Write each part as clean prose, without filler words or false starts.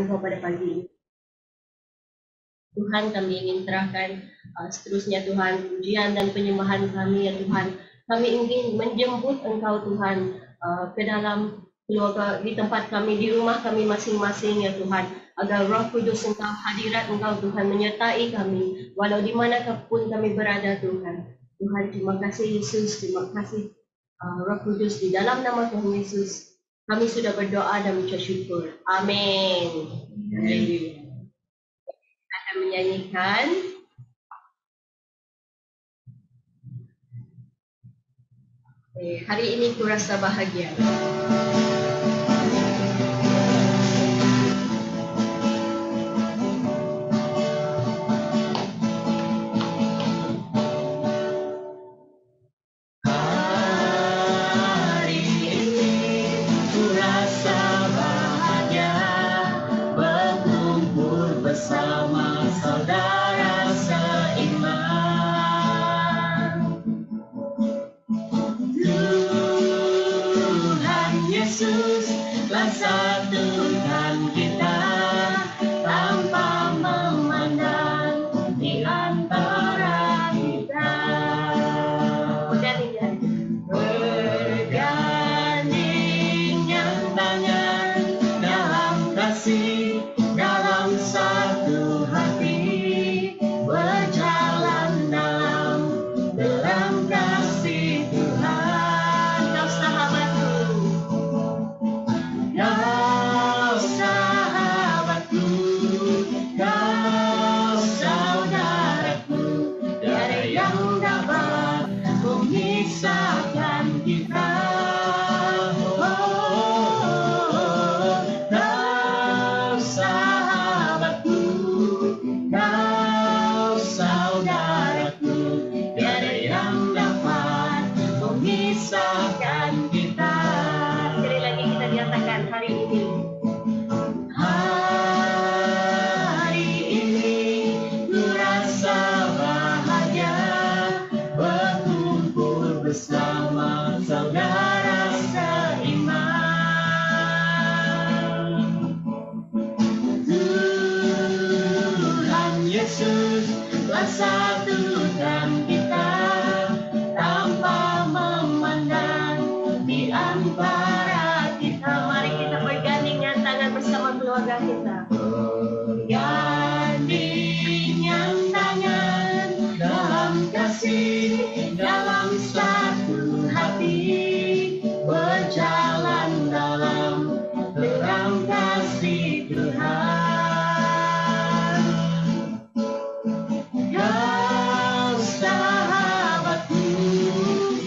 Engkau pada pagi ini. Tuhan, kami ingin serahkan seterusnya Tuhan, pujian dan penyembahan kami ya Tuhan. Kami ingin menjemput Engkau Tuhan ke dalam keluarga, di tempat kami, di rumah kami masing-masing ya Tuhan. Agar Roh Kudus Engkau, hadirat Engkau Tuhan menyertai kami, walau di manapun kami berada Tuhan. Tuhan, terima kasih Yesus, terima kasih Roh Kudus, di dalam nama Tuhan Yesus kami sudah berdoa dan mengucap syukur. Amin. Haleluya. Akan menyanyikan hari ini ku rasa bahagia. Satukan kita tanpa memandang di antara kita. Bergandingan tangan dalam kasih, dalam satu hati, berjalan dalam kasih Tuhan. Kau sahabatku, kau sahabatku, kau saudaraku, tiada yang dapat memisahkan kita. Kau sahabatku, kau saudaraku, tiada yang dapat memisahkan kita. Sekali lagi kita nyatakan hari ini. Hari ini ku rasa bahagia, berkumpul bersama saudara seiman. Tuhan Yesus telah satukan kita tanpa memandang di antara kita. Mari kita bergandingan tangan bersama keluarga kita. Bergandingan tangan dalam kasih, dalam satu hati, berjalan dalam kasih Tuhan. Kau sahabatku,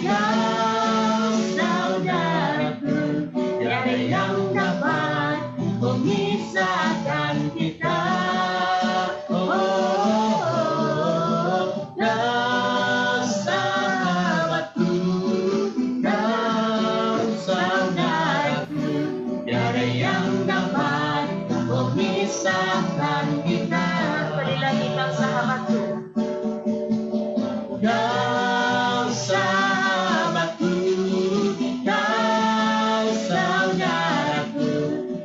kau saudaraku, tiada yang dapat memisahkan kita. Kau sahabatku, kau saudaraku, tiada yang dapat memisahkan kita. Sekali lagi, kau sahabatku, kau sahabatku, kau saudaraku,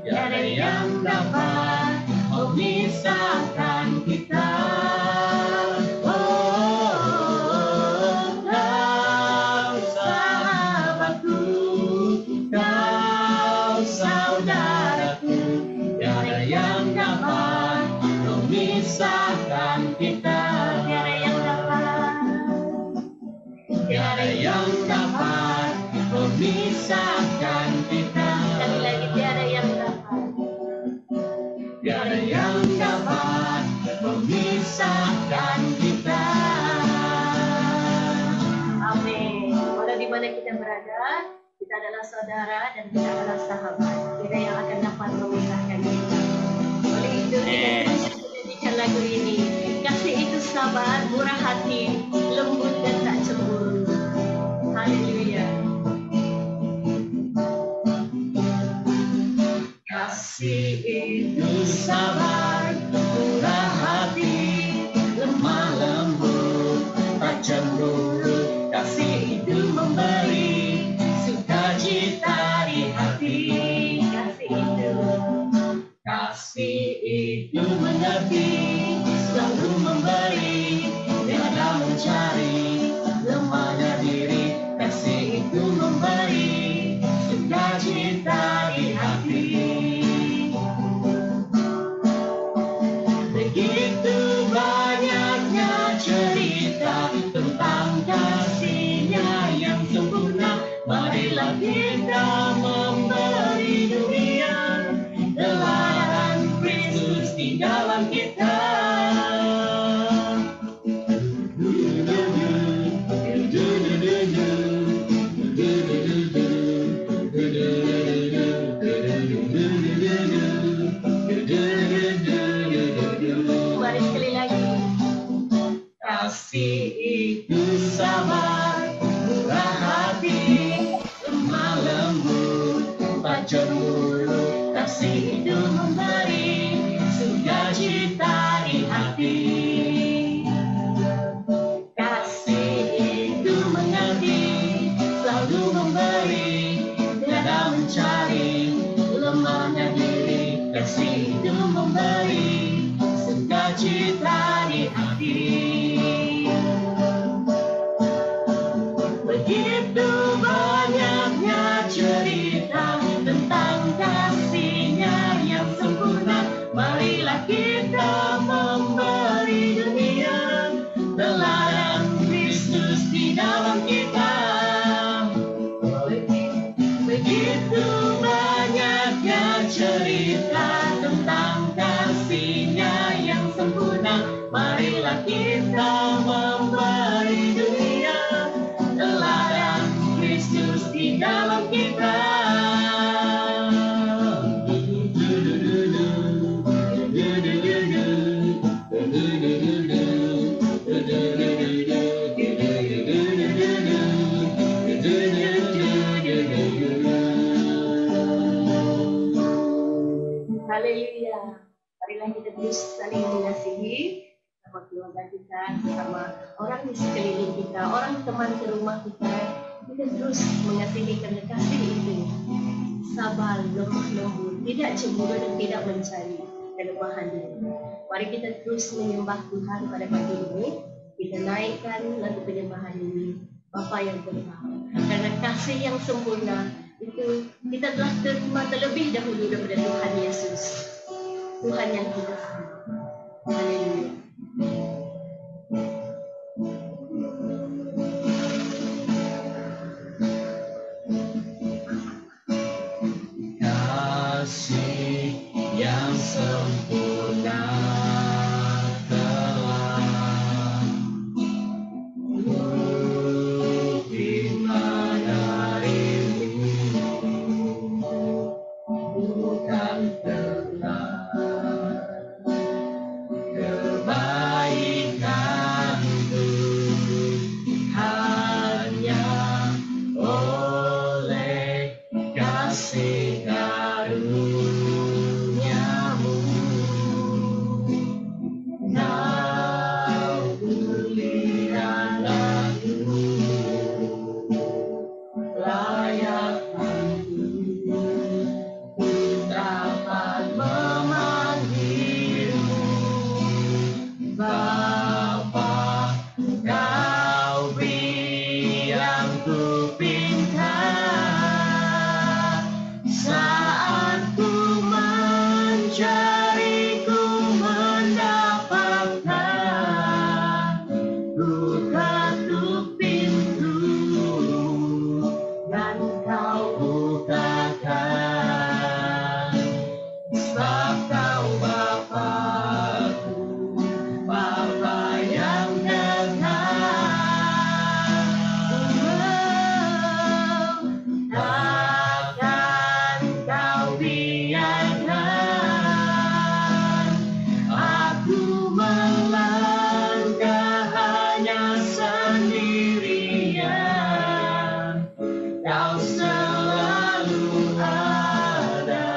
tiada yang dapat memisahkan kita. Kau sahabatku, kau saudaraku, tiada yang dapat memisahkan kita. Tiada yang dapat, tiada yang dapat memisahkan kita. Sekali lagi, tiada yang dapat, tiada yang dapat memisahkan kita. Amin. Walau di mana kita berada, kita adalah saudara dan kita adalah sahabat. Tidak yang akan dapat memisahkan kita. Oleh itu kita menyanyikan lagu ini. Kasih itu sabar, murah hati, lembut dan tak cemburu. Haleluya. Kasih itu sabar, murah hati, lemah lembut, tak cemburu. Kasih itu memberi sukacita di hati. Kasih itu Kasih itu mengerti, selalu memberi, tiada mencari lemahnya diri. Kasih itu memberi, sukacita di hati. Begitu banyaknya cerita tentang kasih-Nya yang sempurna. Marilah kita memberi dunia teladan Kristus di dalam kita. Mari sekali lagi. Kasih itu sabar, murah hati, lemah lembut, tak cemburu. Kasih itu memberi sukacita di hati. Kasih itu mengerti, selalu memberi, tiada mencari lemahnya diri. Kasih itu memberi sukacita di hati. Begitu banyaknya cerita tentang kasih-Nya yang sempurna. Marilah kita memberi dunia teladan Kristus di dalam kita. Begitu banyaknya cerita tentang kasih-Nya yang sempurna. Marilah kita memberi dunia teladan Kristus di dalam kita. Haleluya. Marilah kita terus saling mengasihi sama keluarga kita, sama orang di sekeliling kita, orang teman ke rumah kita. Kita terus mengasihi karena kasih itu sabar, lemah lembut, tidak cemburu dan tidak mencari kelemahan diri. Mari kita terus menyembah Tuhan pada pagi ini. Kita naikkan lagu penyembahan ini, Bapa yang terbaik. Karena kasih yang sempurna itu kita telah terima terlebih dahulu daripada Tuhan Yesus, Tuhan yang kita sembah. Haleluya. Kasih yang sempurna telah terima darimu, bukan telah kebaikanku, hanya oleh kasih karuniamu. Kau pilihan aku, layak aku, dapat memanggilmu Bapa. Kau beri yang ku pinta saat ku mencari, ku mendapatkan. Ku ketuk pintu dan kau bukakan, sebab kau Bapa-Ku, Bapa yang dekat. Takkan kau biarkan aku melangkah hanya sendirian. Kau selalu ada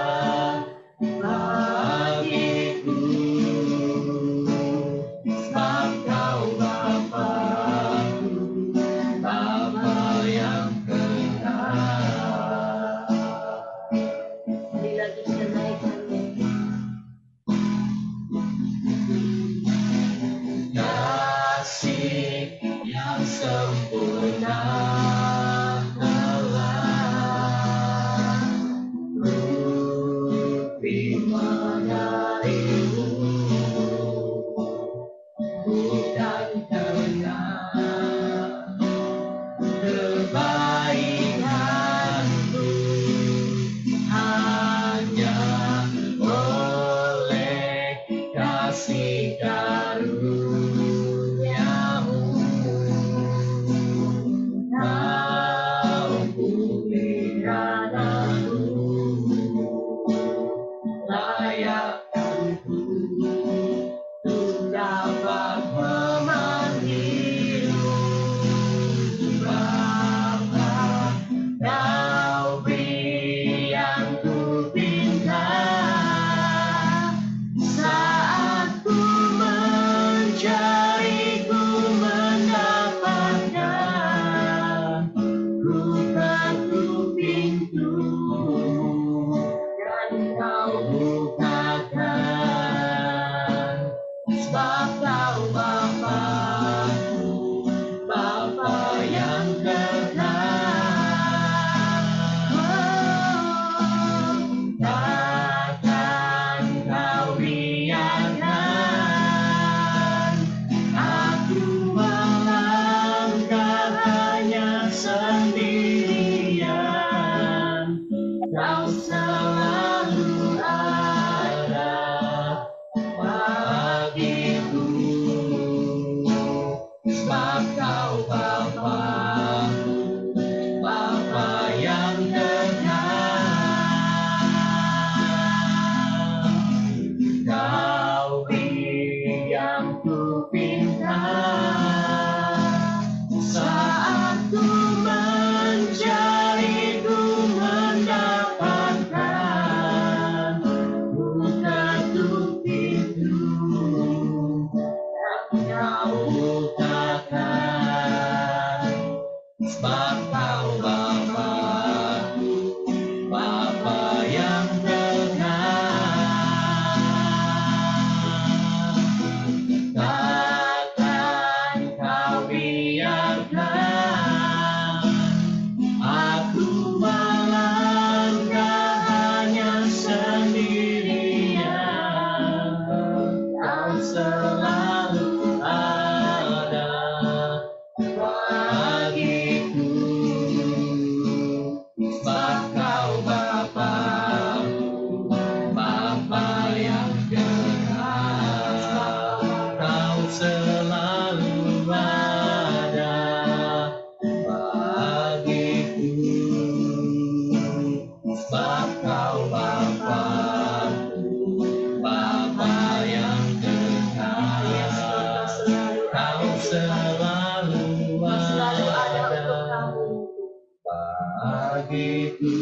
sempurna telah ku terima darimu, bukan karena kebaikanku, hanya oleh kasih karuniamu kau pulihkan aku, layakkanku untuk dapat memanggilmu Bapa. Kau beri yang ku pinta saat ku mencari, ku mendapatkan. Buka ku pintu dan kau bukakan, sebab kau Bapa-Ku, Bapa yang kekal. Takkan kau biarkan aku melangkah hanya sendirian. Kau selalu ada bagiku, sebab kau Bapa-Ku, Bapa yang kekal. Kau beri yang ku pinta saat ku mencari, ku mendapatkan. Buka ku pintu dan kau bukakan, sebab kau Bapa-Ku, Bapa yang kekal. Takkan kau biarkan aku melangkah hanya sendirian. Kau selalu ada bagiku, sebab kau Bapa-Ku, Bapa yang kekal. Kau selalu ada bagiku, sebab kau Bapa-Ku, Bapa yang kekal. Kau selalu Selalu ada untuk ada kami. bagiku,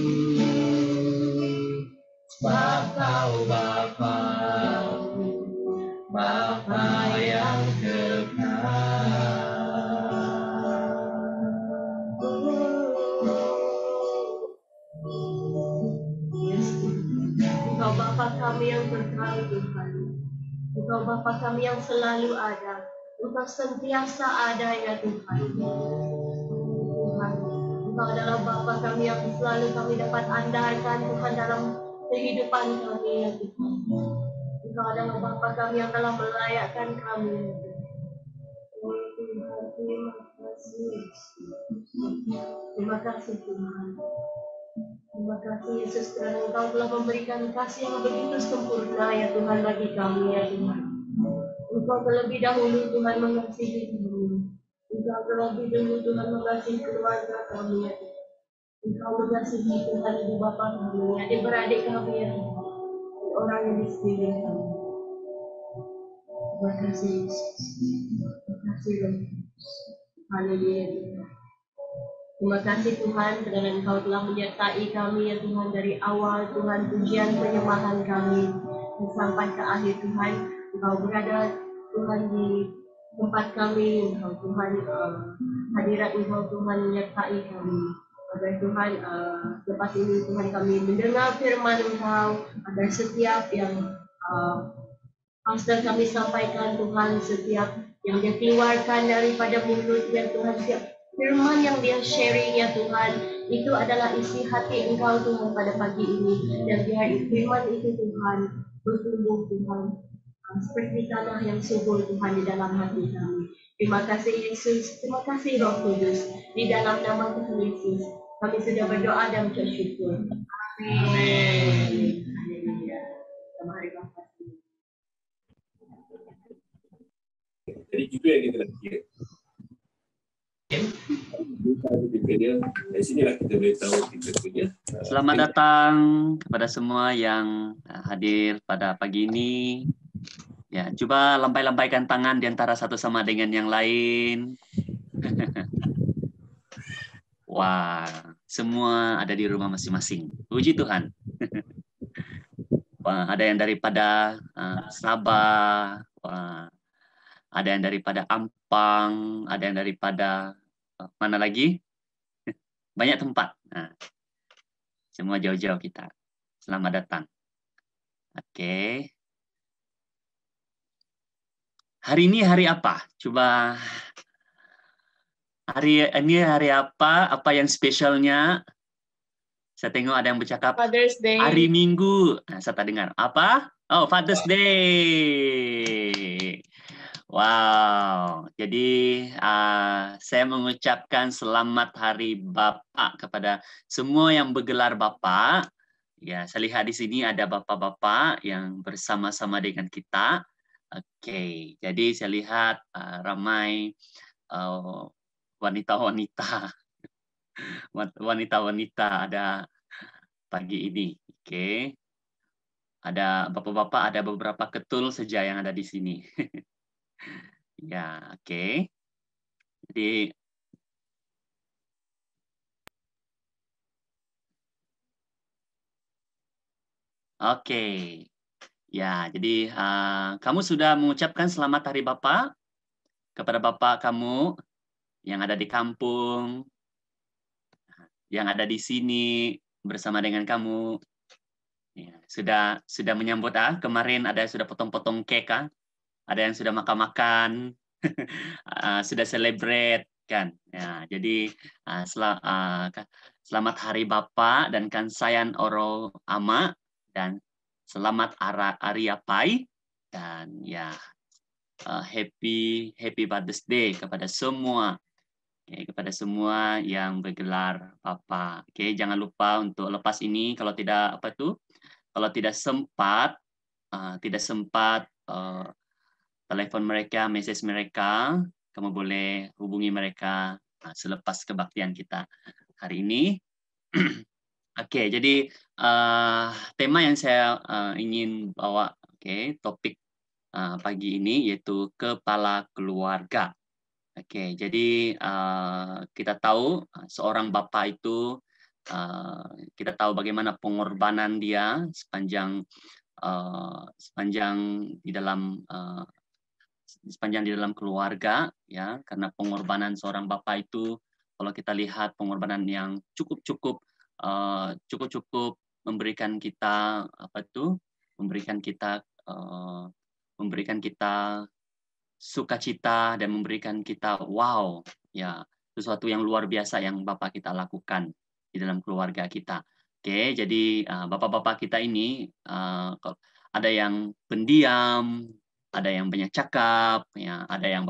sebab kau Bapa-Ku, Bapa yang Yes, Engkau Bapa kami yang kekal Tuhan. Engkau Bapa kami yang selalu ada. Engkau sentiasa ada ya Tuhan. Tuhan, Engkau adalah Bapa kami yang selalu kami dapat andalkan Tuhan dalam kehidupan kami ya Tuhan. Engkau adalah Bapa kami yang telah melayakkan kami ya Tuhan. Oh Tuhan, terima kasih. Terima kasih Tuhan. Terima kasih Yesus karena Engkau telah memberikan kasih yang begitu sempurna ya Tuhan bagi kami ya Tuhan. Engkau terlebih dahulu Tuhan mengasihi kami. Engkau terlebih dahulu Tuhan mengasihi keluarga kami ya Tuhan. Engkau mengasihi Tuhan ibu bapa kami, adik-beradik kami ya Tuhan. Dan orang yang di sekeliling kami. Terima kasih Yesus. Terima kasih Tuhan. Haleluya Tuhan. Terima kasih Tuhan karena Engkau telah menyertai kami ya Tuhan dari awal Tuhan pujian penyembahan kami sampai ke akhir Tuhan. Engkau berada Tuhan di tempat kami, Engkau Tuhan hadirat Engkau Tuhan menyertai kami. Agar Tuhan lepas ini Tuhan kami mendengar firman Engkau, agar setiap yang pastor kami sampaikan Tuhan, setiap yang dia keluarkan daripada mulutnya Tuhan, setiap firman yang dia sharing ya Tuhan, itu adalah isi hati Engkau Tuhan pada pagi ini. Dan biar firman itu Tuhan bertumbuh Tuhan, seperti tanah yang subur Tuhan di dalam hati kami. Terima kasih Yesus, terima kasih Roh Kudus. Di dalam nama Tuhan Yesus, kami sudah berdoa dan mengucap syukur. Amin. Haleluya. Selamat hari Bapa. Jadi itu yang kita lakukan. Dari sinilah kita boleh tahu kita punya. Selamat datang kepada semua yang hadir pada pagi ini. Ya, coba lambai-lambaikan tangan di antara satu sama dengan yang lain. Wah, semua ada di rumah masing-masing. Puji Tuhan. Wah, ada yang daripada Sabah, wah, ada yang daripada Ampang, ada yang daripada mana lagi? Banyak tempat. Nah, semua jauh-jauh kita. Selamat datang. Oke. Hari ini hari apa? Coba hari ini hari apa? Apa yang spesialnya? Saya tengok ada yang bercakap Father's Day. hari Minggu. Nah, saya tak dengar. Apa? Oh, Father's Day. Wow. Jadi saya mengucapkan selamat hari Bapak kepada semua yang bergelar Bapak. Ya, saya lihat di sini ada bapak-bapak yang bersama-sama dengan kita. Oke, jadi saya lihat ramai wanita-wanita, wanita-wanita ada pagi ini. Oke, ada bapak-bapak, ada beberapa ketul saja yang ada di sini. Ya, oke. Jadi oke. Ya, jadi kamu sudah mengucapkan selamat hari Bapak kepada Bapak kamu yang ada di kampung, yang ada di sini bersama dengan kamu. Ya, sudah menyambut kemarin ada yang sudah potong-potong kek ada yang sudah makan-makan, sudah celebrate kan. Ya, jadi selamat hari Bapak dan kansayan oro ama dan selamat Arya Pai dan ya happy Father's Day kepada semua. Kepada semua yang bergelar Bapak. Jangan lupa untuk lepas ini kalau tidak tidak sempat telepon mereka, message mereka, kamu boleh hubungi mereka selepas kebaktian kita hari ini. Oke, jadi tema yang saya ingin bawa, topik pagi ini yaitu kepala keluarga. Oke, jadi kita tahu seorang bapak itu kita tahu bagaimana pengorbanan dia sepanjang di dalam keluarga, ya, karena pengorbanan seorang bapak itu kalau kita lihat pengorbanan yang cukup memberikan kita memberikan kita sukacita dan memberikan kita wow, ya, sesuatu yang luar biasa yang Bapak kita lakukan di dalam keluarga kita. Oke, jadi bapak-bapak kita ini ada yang pendiam, ada yang banyak cakap, ya, ada yang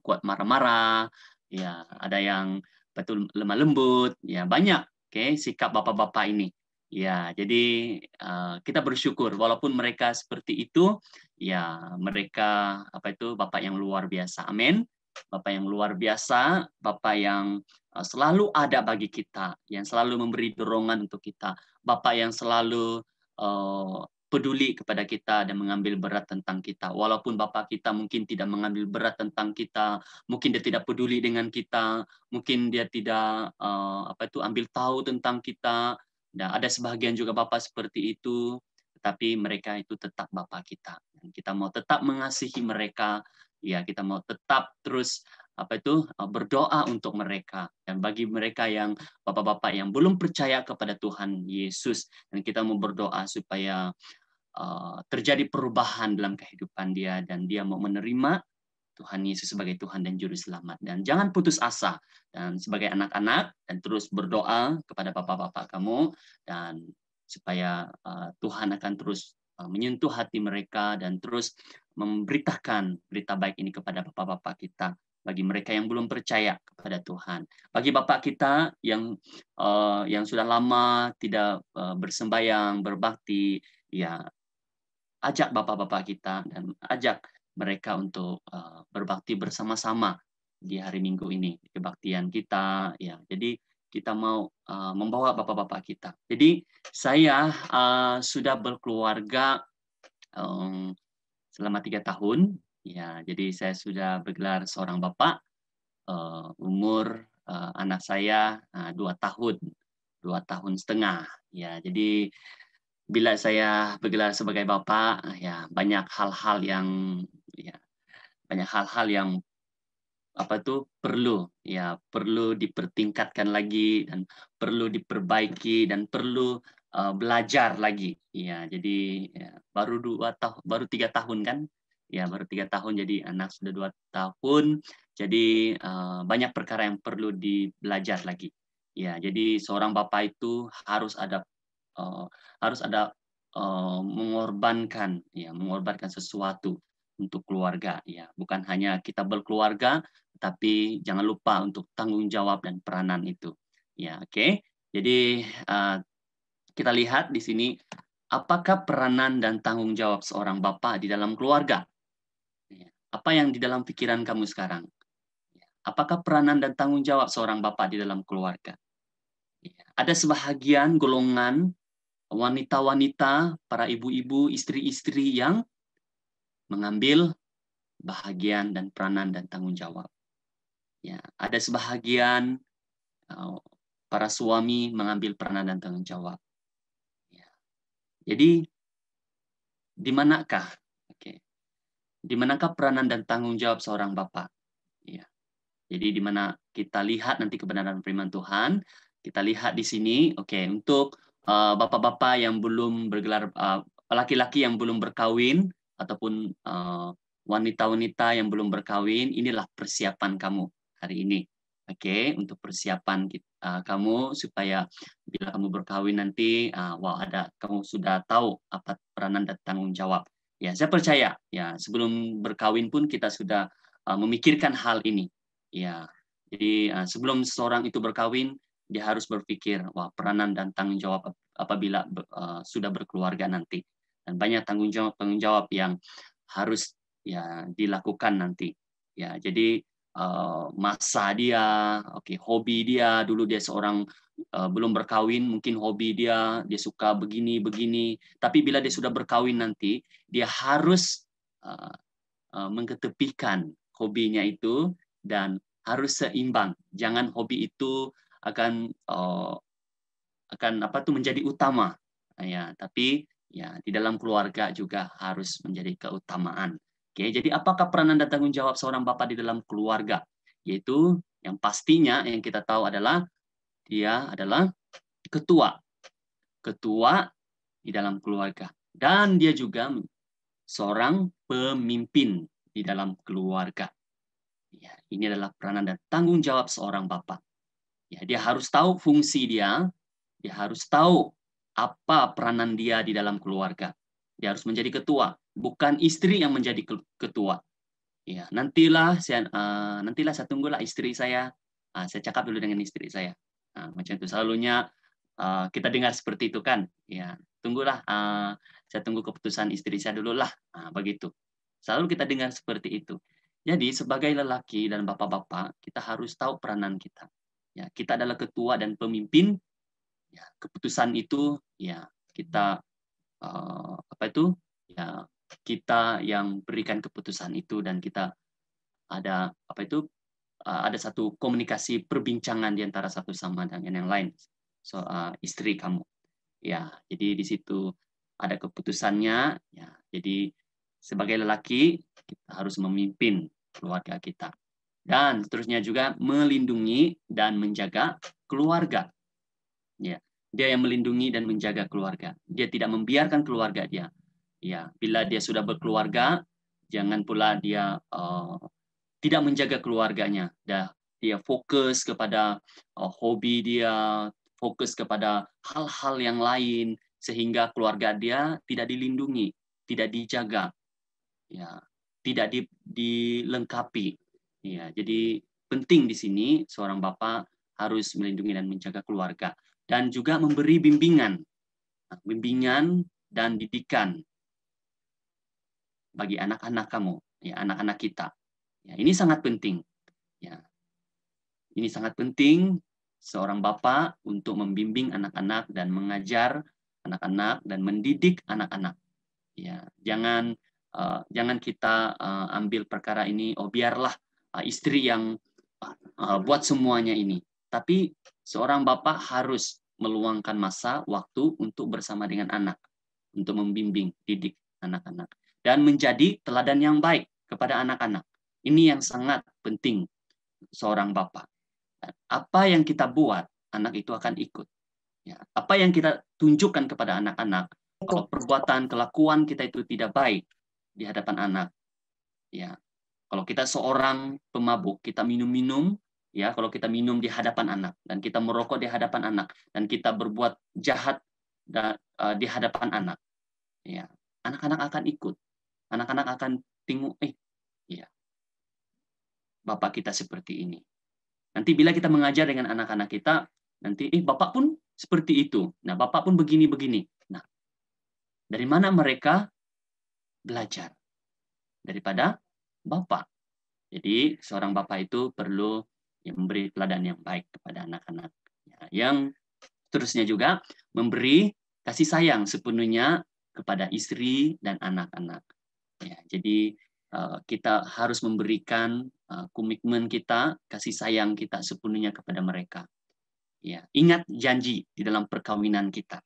kuat marah-marah, ya, ada yang betul lemah lembut, ya, banyak, sikap bapak-bapak ini. Ya, jadi kita bersyukur walaupun mereka seperti itu, ya, mereka bapak yang luar biasa. Amin. Bapak yang luar biasa, bapak yang selalu ada bagi kita, yang selalu memberi dorongan untuk kita, bapak yang selalu peduli kepada kita dan mengambil berat tentang kita. Walaupun bapak kita mungkin tidak mengambil berat tentang kita, mungkin dia tidak peduli dengan kita, mungkin dia tidak ambil tahu tentang kita. Dan ada sebagian juga bapak seperti itu, tetapi mereka itu tetap bapak kita. Dan kita mau tetap mengasihi mereka, ya, kita mau tetap terus berdoa untuk mereka. Dan bagi mereka yang bapak-bapak yang belum percaya kepada Tuhan Yesus, dan kita mau berdoa supaya terjadi perubahan dalam kehidupan dia dan dia mau menerima Tuhan Yesus sebagai Tuhan dan Juru Selamat. Dan jangan putus asa dan sebagai anak-anak dan terus berdoa kepada bapak-bapak kamu dan supaya Tuhan akan terus menyentuh hati mereka dan terus memberitakan berita baik ini kepada bapak-bapak kita bagi mereka yang belum percaya kepada Tuhan. Bagi bapak kita yang sudah lama tidak bersembayang, berbakti, ya ajak bapak-bapak kita dan ajak mereka untuk berbakti bersama-sama di hari Minggu ini, kebaktian kita. Ya, jadi kita mau membawa bapak-bapak kita. Jadi saya sudah berkeluarga selama 3 tahun. Ya, jadi saya sudah bergelar seorang bapak. Umur anak saya 2 tahun, 2,5 tahun. Ya, jadi bila saya bergelar sebagai bapak, ya banyak hal-hal yang perlu dipertingkatkan lagi dan perlu diperbaiki dan perlu belajar lagi. Ya, jadi baru 3 tahun kan? Ya, baru 3 tahun, jadi anak sudah 2 tahun. Jadi banyak perkara yang perlu dibelajar lagi. Ya, jadi seorang bapak itu harus ada mengorbankan sesuatu untuk keluarga. Ya, bukan hanya kita berkeluarga, tapi jangan lupa untuk tanggung jawab dan peranan itu. Ya, oke. Jadi kita lihat di sini, apakah peranan dan tanggung jawab seorang bapak di dalam keluarga? Apa yang di dalam pikiran kamu sekarang? Apakah peranan dan tanggung jawab seorang bapak di dalam keluarga? Ada sebahagian golongan wanita-wanita, para ibu-ibu, istri-istri yang mengambil bahagian dan peranan dan tanggung jawab. Ya, ada sebahagian para suami mengambil peranan dan tanggung jawab. Ya. Jadi di manakah? Di manakah peranan dan tanggung jawab seorang bapak? Ya. Jadi di mana kita lihat nanti kebenaran firman Tuhan, kita lihat di sini, untuk bapak-bapak yang belum bergelar, laki-laki yang belum berkawin ataupun wanita-wanita yang belum berkawin, inilah persiapan kamu hari ini. Untuk persiapan kamu supaya bila kamu berkawin nanti, kamu sudah tahu apa peranan dan tanggung jawab. Ya, saya percaya ya sebelum berkawin pun kita sudah memikirkan hal ini. Ya, jadi sebelum seseorang itu berkawin, dia harus berpikir, peranan dan tanggung jawab apabila sudah berkeluarga nanti. Dan banyak tanggung jawab yang harus dilakukan nanti. Ya, jadi masa dia, hobi dia, dulu dia seorang belum berkawin, mungkin hobi dia suka begini, tapi bila dia sudah berkawin nanti, dia harus mengetepikan hobinya itu dan harus seimbang. Jangan hobi itu akan menjadi utama. Ya, tapi ya di dalam keluarga juga harus menjadi keutamaan. Jadi apakah peranan dan tanggung jawab seorang bapak di dalam keluarga? Yaitu yang pastinya yang kita tahu adalah dia adalah ketua di dalam keluarga, dan dia juga seorang pemimpin di dalam keluarga. Ya, ini adalah peranan dan tanggung jawab seorang bapak. Ya, dia harus tahu fungsi dia harus tahu apa peranan dia di dalam keluarga. Dia harus menjadi ketua, bukan istri yang menjadi ketua. Ya, nantilah saya tunggulah istri saya. Saya cakap dulu dengan istri saya. Macam itu selalunya kita dengar seperti itu kan. Ya, tunggulah. Saya tunggu keputusan istri saya dulu lah. Begitu. Selalu kita dengar seperti itu. Jadi sebagai lelaki dan bapak-bapak, kita harus tahu peranan kita. Ya, kita adalah ketua dan pemimpin. Ya, keputusan itu ya kita kita yang berikan keputusan itu, dan kita ada ada satu komunikasi perbincangan di antara satu sama dengan yang lain. Istri kamu. Ya, jadi di situ ada keputusannya. Ya, jadi sebagai lelaki kita harus memimpin keluarga kita. Dan seterusnya juga melindungi dan menjaga keluarga. Ya, dia yang melindungi dan menjaga keluarga. Dia tidak membiarkan keluarga dia Ya, bila dia sudah berkeluarga, jangan pula dia tidak menjaga keluarganya. Dia fokus kepada hobi dia, fokus kepada hal-hal yang lain, sehingga keluarga dia tidak dilindungi, tidak dijaga, ya, tidak dilengkapi. Ya, jadi penting di sini seorang bapak harus melindungi dan menjaga keluarga dan juga memberi bimbingan dan didikan bagi anak-anak kamu, ya, anak-anak kita. Ya, ini sangat penting. Ya, ini sangat penting seorang bapak untuk membimbing anak-anak dan mengajar anak-anak dan mendidik anak-anak. Ya, jangan kita ambil perkara ini, oh biarlah istri yang buat semuanya ini. Tapi seorang bapak harus meluangkan masa waktu untuk bersama dengan anak, untuk membimbing, didik anak-anak, dan menjadi teladan yang baik kepada anak-anak. Ini yang sangat penting seorang bapak. Apa yang kita buat, anak itu akan ikut. Ya, apa yang kita tunjukkan kepada anak-anak, kalau perbuatan, kelakuan kita itu tidak baik di hadapan anak, ya, kalau kita seorang pemabuk, kita minum-minum, ya, kalau kita minum di hadapan anak, dan kita merokok di hadapan anak, dan kita berbuat jahat di hadapan anak, ya, anak-anak akan ikut, anak-anak akan tengok, ya, bapak kita seperti ini. Nanti bila kita mengajar dengan anak-anak kita, nanti bapak pun seperti itu. Nah, bapak pun begini-begini. Nah, dari mana mereka belajar? Daripada bapak. Jadi, seorang bapak itu perlu memberi teladan yang baik kepada anak-anak. Yang seterusnya juga memberi kasih sayang sepenuhnya kepada istri dan anak-anak. Ya, jadi kita harus memberikan komitmen kita, kasih sayang kita sepenuhnya kepada mereka. Ya, ingat janji di dalam perkawinan kita.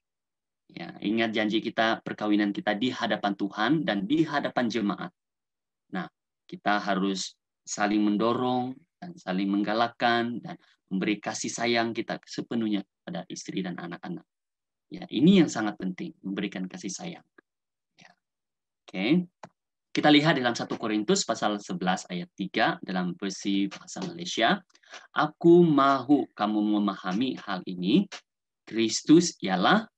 Ya, ingat janji kita, perkawinan kita di hadapan Tuhan dan di hadapan jemaat. Nah, kita harus saling mendorong dan saling menggalakkan dan memberi kasih sayang kita sepenuhnya pada istri dan anak-anak. Ya, ini yang sangat penting, memberikan kasih sayang. Ya. Oke. Kita lihat dalam 1 Korintus pasal 11 ayat 3 dalam versi bahasa Malaysia. Aku mahu kamu memahami hal ini. Kristus ialah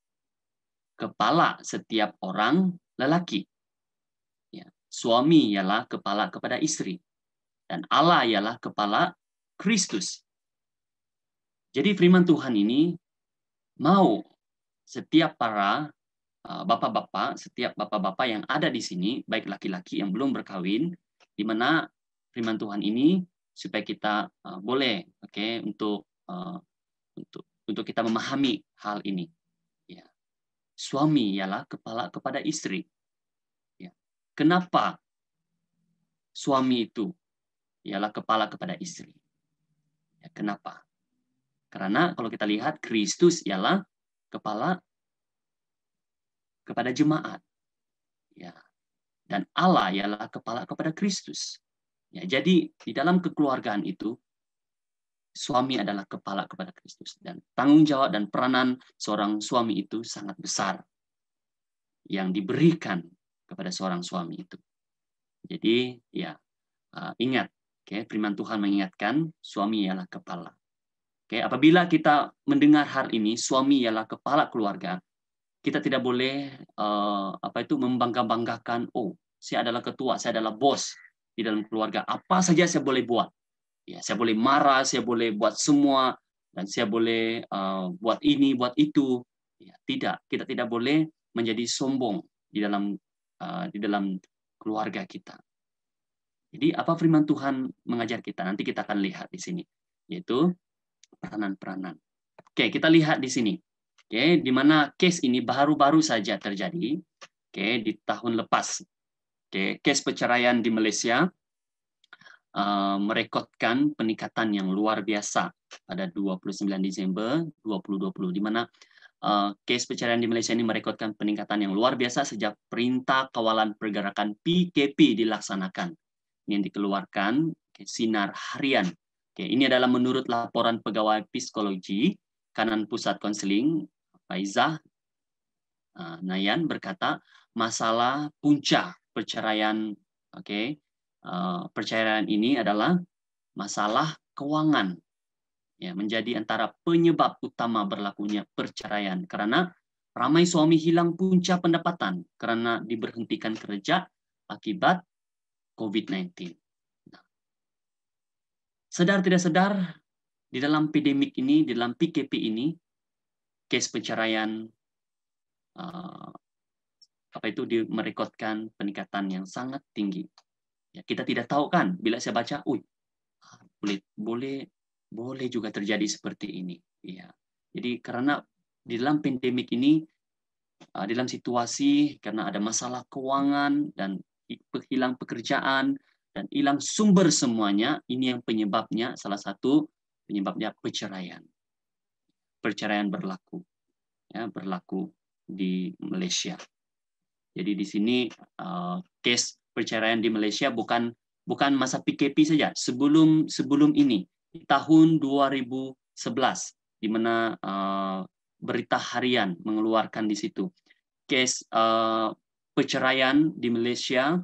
kepala setiap orang lelaki. Ya. Suami ialah kepala kepada istri. Dan Allah ialah kepala Kristus. Jadi firman Tuhan ini mau setiap para bapak-bapak, setiap bapak-bapak yang ada di sini, baik laki-laki yang belum berkawin, di mana firman Tuhan ini supaya kita boleh, untuk kita memahami hal ini. Ya. Suami ialah kepala kepada istri. Ya. Kenapa suami itu ialah kepala kepada istri? Ya, kenapa? Karena kalau kita lihat Kristus ialah kepala kepada jemaat. Ya. Dan Allah ialah kepala kepada Kristus. Ya, jadi di dalam kekeluargaan itu suami adalah kepala kepada Kristus dan tanggung jawab dan peranan seorang suami itu sangat besar yang diberikan kepada seorang suami itu. Jadi ya ingat, firman Tuhan mengingatkan suami ialah kepala. Apabila kita mendengar hal ini, suami ialah kepala keluarga, kita tidak boleh membangga-banggakan, oh, saya adalah ketua, saya adalah bos di dalam keluarga. Apa saja saya boleh buat. Ya, saya boleh marah, saya boleh buat semua, dan saya boleh buat ini, buat itu. Ya, tidak, kita tidak boleh menjadi sombong di dalam keluarga kita. Jadi apa firman Tuhan mengajar kita? Nanti kita akan lihat di sini, yaitu peranan-peranan. Kita lihat di sini. Di mana case ini baru-baru saja terjadi, di tahun lepas. Case perceraian di Malaysia merekodkan peningkatan yang luar biasa pada 29 Desember 2020, di mana case perceraian di Malaysia ini merekodkan peningkatan yang luar biasa sejak Perintah Kawalan Pergerakan PKP dilaksanakan. Ini yang dikeluarkan Sinar Harian. Ini adalah menurut laporan Pegawai Psikologi Kanan Pusat Konseling Faizah Nayan berkata, masalah punca perceraian. Oke, perceraian ini adalah masalah keuangan, ya, menjadi antara penyebab utama berlakunya perceraian karena ramai suami hilang punca pendapatan karena diberhentikan kerja akibat COVID-19. Nah, sadar tidak sadar, di dalam pandemik ini, di dalam PKP ini, case perceraian merekodkan peningkatan yang sangat tinggi. Ya, kita tidak tahu kan, bila saya baca, boleh juga terjadi seperti ini. Ya, jadi karena di dalam pandemik ini, dalam situasi karena ada masalah keuangan dan hilang pekerjaan dan hilang sumber semuanya, ini yang penyebabnya, salah satu penyebabnya perceraian. Perceraian berlaku, ya, berlaku di Malaysia. Jadi di sini case perceraian di Malaysia bukan masa PKP saja. Sebelum ini, di tahun 2011, di mana berita harian mengeluarkan di situ case perceraian di Malaysia,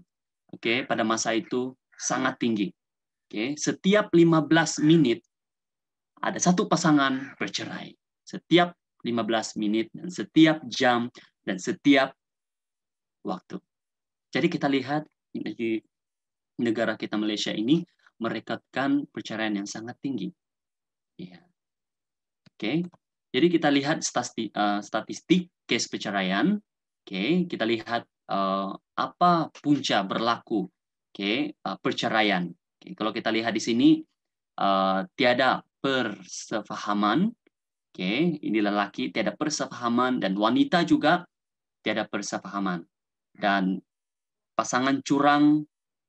pada masa itu sangat tinggi. Setiap 15 menit ada satu pasangan bercerai. Setiap 15 menit dan setiap jam dan setiap waktu. Jadi kita lihat di negara kita Malaysia ini merekodkan perceraian yang sangat tinggi. Ya. Jadi kita lihat statistik case perceraian. Kita lihat apa punca berlaku perceraian. Kalau kita lihat di sini tiada persefahaman. Ini lelaki tiada persefahaman dan wanita juga tiada persefahaman. Dan pasangan curang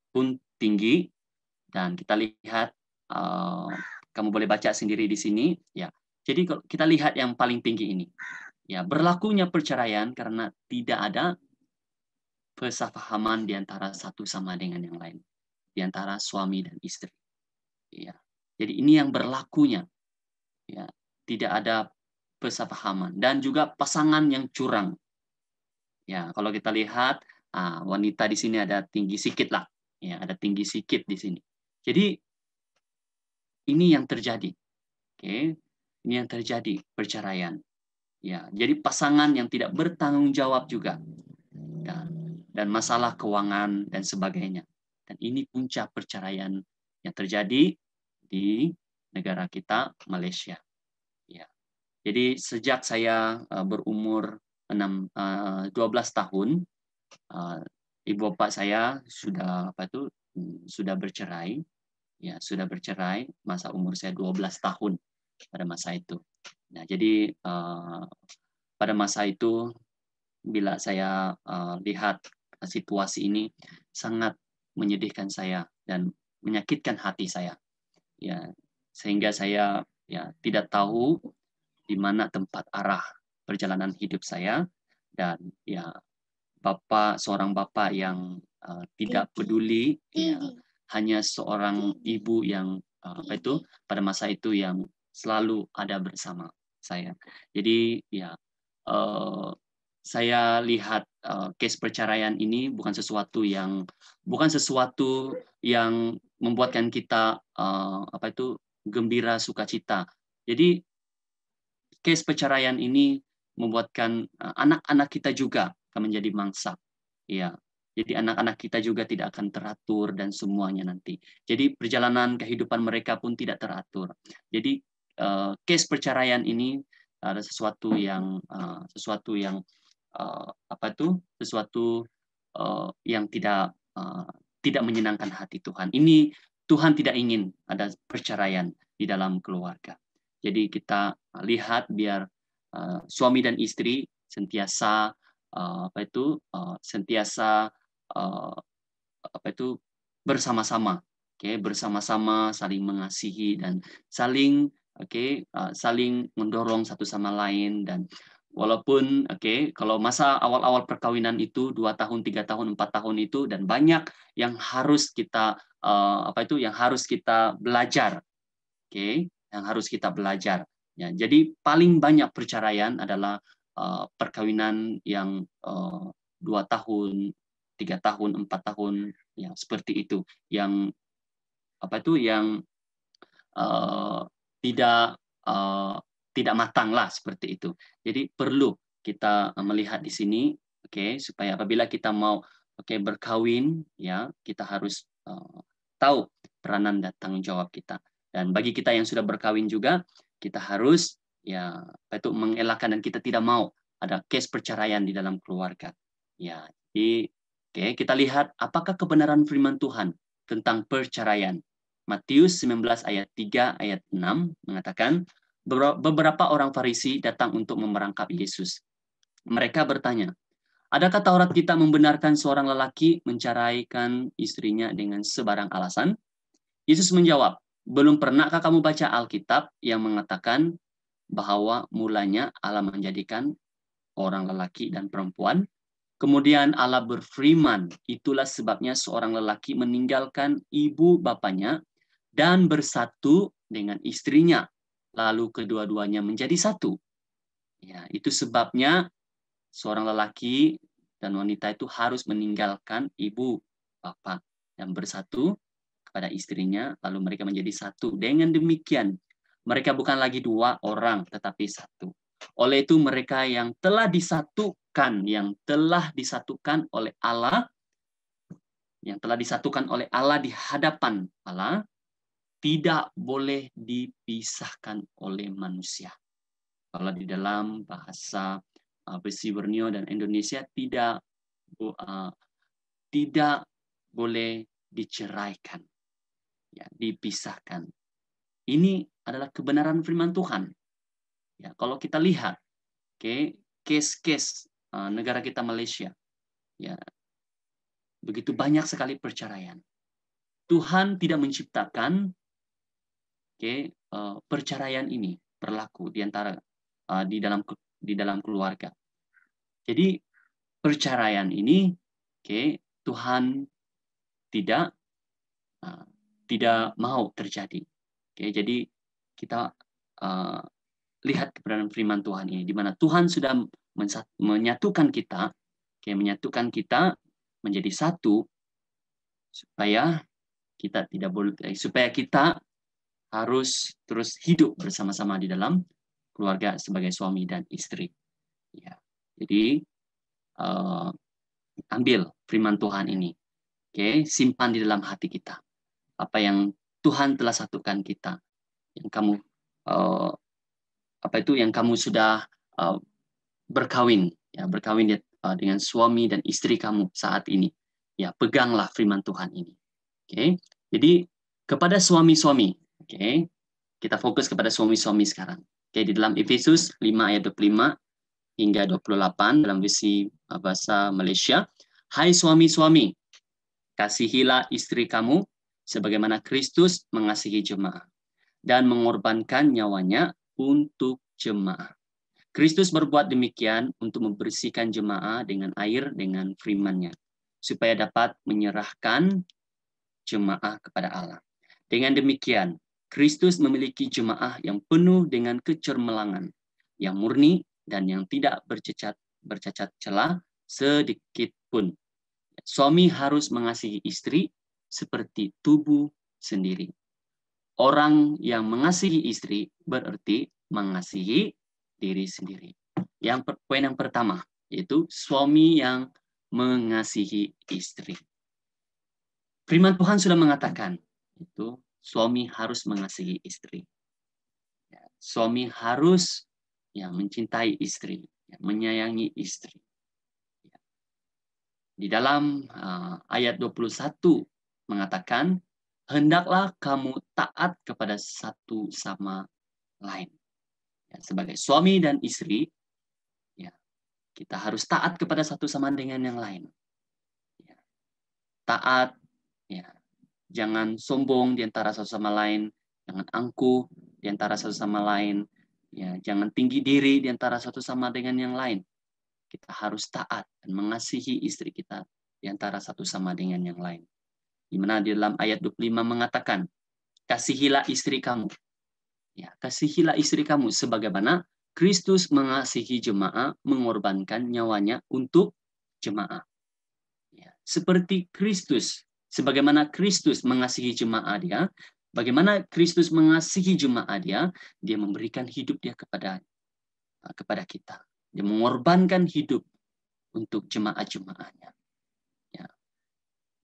pun tinggi, dan kita lihat, kamu boleh baca sendiri di sini, ya. Jadi kalau kita lihat yang paling tinggi ini, ya, berlakunya perceraian karena tidak ada persefahaman di antara satu sama dengan yang lain, di antara suami dan istri. Ya. Jadi ini yang berlakunya, ya, tidak ada persefahaman dan juga pasangan yang curang. Ya, kalau kita lihat wanita di sini ada tinggi sedikit lah, ya, ada tinggi sedikit di sini. Jadi ini yang terjadi, ini yang terjadi perceraian. Ya, jadi pasangan yang tidak bertanggung jawab juga, ya, dan masalah keuangan dan sebagainya. Dan ini puncak perceraian yang terjadi di negara kita Malaysia. Ya, jadi sejak saya berumur 12 tahun, ibu bapak saya sudah bercerai, ya, sudah bercerai masa umur saya 12 tahun pada masa itu. Nah, jadi pada masa itu bila saya lihat situasi ini sangat menyedihkan saya dan menyakitkan hati saya, ya, sehingga saya, ya, tidak tahu di mana tempat arah perjalanan hidup saya. Dan, ya, seorang bapak yang tidak peduli, ya, hanya seorang ibu yang pada masa itu yang selalu ada bersama saya. Jadi, ya, saya lihat case perceraian ini bukan sesuatu yang membuatkan kita gembira, sukacita. Jadi case perceraian ini membuatkan anak-anak kita juga akan menjadi mangsa. Ya, jadi anak-anak kita juga tidak akan teratur dan semuanya nanti. Jadi perjalanan kehidupan mereka pun tidak teratur. Jadi case perceraian ini ada sesuatu yang yang tidak menyenangkan hati Tuhan. Ini Tuhan tidak ingin ada perceraian di dalam keluarga. Jadi kita lihat biar suami dan istri sentiasa bersama-sama, bersama-sama saling mengasihi dan saling mendorong satu sama lain. Dan walaupun kalau masa awal-awal perkawinan itu 2 tahun, 3 tahun, 4 tahun itu, dan banyak yang harus kita belajar, yang harus kita belajar. Ya, jadi paling banyak perceraian adalah perkawinan yang 2 tahun, 3 tahun, 4 tahun, yang seperti itu, yang yang tidak tidak matang lah seperti itu. Jadi perlu kita melihat di sini, supaya apabila kita mau berkawin, ya kita harus tahu peranan dan tanggung jawab kita. Dan bagi kita yang sudah berkawin juga, kita harus mengelakkan, dan kita tidak mau ada case perceraian di dalam keluarga. Ya, jadi kita lihat apakah kebenaran firman Tuhan tentang perceraian. Matius 19 ayat 3 ayat 6 mengatakan, beberapa orang Farisi datang untuk memerangkap Yesus. Mereka bertanya, adakah Taurat kita membenarkan seorang lelaki menceraikan istrinya dengan sebarang alasan? Yesus menjawab, belum pernahkah kamu baca Alkitab yang mengatakan bahwa mulanya Allah menjadikan orang lelaki dan perempuan? Kemudian Allah berfirman, itulah sebabnya seorang lelaki meninggalkan ibu bapanya dan bersatu dengan istrinya, lalu kedua-duanya menjadi satu. Ya, itu sebabnya seorang lelaki dan wanita itu harus meninggalkan ibu bapak dan bersatu kepada istrinya, lalu mereka menjadi satu. Dengan demikian, mereka bukan lagi 2 orang, tetapi satu. Oleh itu mereka yang telah disatukan oleh Allah, di hadapan Allah, tidak boleh dipisahkan oleh manusia. Kalau di dalam bahasa Besi Borneo dan Indonesia tidak boleh diceraikan, ya, dipisahkan. Ini adalah kebenaran firman Tuhan. Ya, kalau kita lihat, case-case negara kita Malaysia, ya, begitu banyak sekali perceraian. Tuhan tidak menciptakan perceraian ini berlaku di dalam keluarga. Jadi perceraian ini, Tuhan tidak mau terjadi. Jadi kita lihat kebenaran firman Tuhan ini, di mana Tuhan sudah menyatukan kita, menjadi satu, supaya kita harus terus hidup bersama-sama di dalam keluarga sebagai suami dan istri. Ya. Jadi ambil firman Tuhan ini, simpan di dalam hati kita. Apa yang Tuhan telah satukan kita, yang kamu sudah berkawin dengan suami dan istri kamu saat ini. Ya, peganglah firman Tuhan ini. Jadi kepada suami-suami, kita fokus kepada suami-suami sekarang. Di dalam Efesus 5 ayat 25 hingga 28 dalam versi bahasa Malaysia, hai suami-suami, kasihilah istri kamu sebagaimana Kristus mengasihi jemaat dan mengorbankan nyawanya untuk jemaat. Kristus berbuat demikian untuk membersihkan jemaat dengan air dengan firman-Nya, supaya dapat menyerahkan jemaah kepada Allah. Dengan demikian, Kristus memiliki jemaah yang penuh dengan kecermelangan, yang murni dan yang tidak bercacat celah sedikit pun. Suami harus mengasihi istri seperti tubuh sendiri. Orang yang mengasihi istri berarti mengasihi diri sendiri. Poin yang pertama, yaitu suami yang mengasihi istri. Firman Tuhan sudah mengatakan, itu suami harus mengasihi istri. Suami harus mencintai istri, menyayangi istri. Di dalam ayat 21 mengatakan, hendaklah kamu taat kepada satu sama lain. Sebagai suami dan istri, kita harus taat kepada satu sama dengan yang lain. Taat, jangan sombong di antara satu sama lain, jangan angkuh di antara satu sama lain, jangan tinggi diri di antara satu sama dengan yang lain. Kita harus taat dan mengasihi istri kita di antara satu sama dengan yang lain. Di mana di dalam ayat 25 mengatakan, kasihilah istri kamu. Kasihilah istri kamu sebagaimana Kristus mengasihi jemaat, mengorbankan nyawanya untuk jemaah. Ya, seperti Kristus, sebagaimana Kristus mengasihi jemaah dia, bagaimana Kristus mengasihi jemaah dia memberikan hidup dia kepada kita. Dia mengorbankan hidup untuk jemaah-jemaahnya. Ya,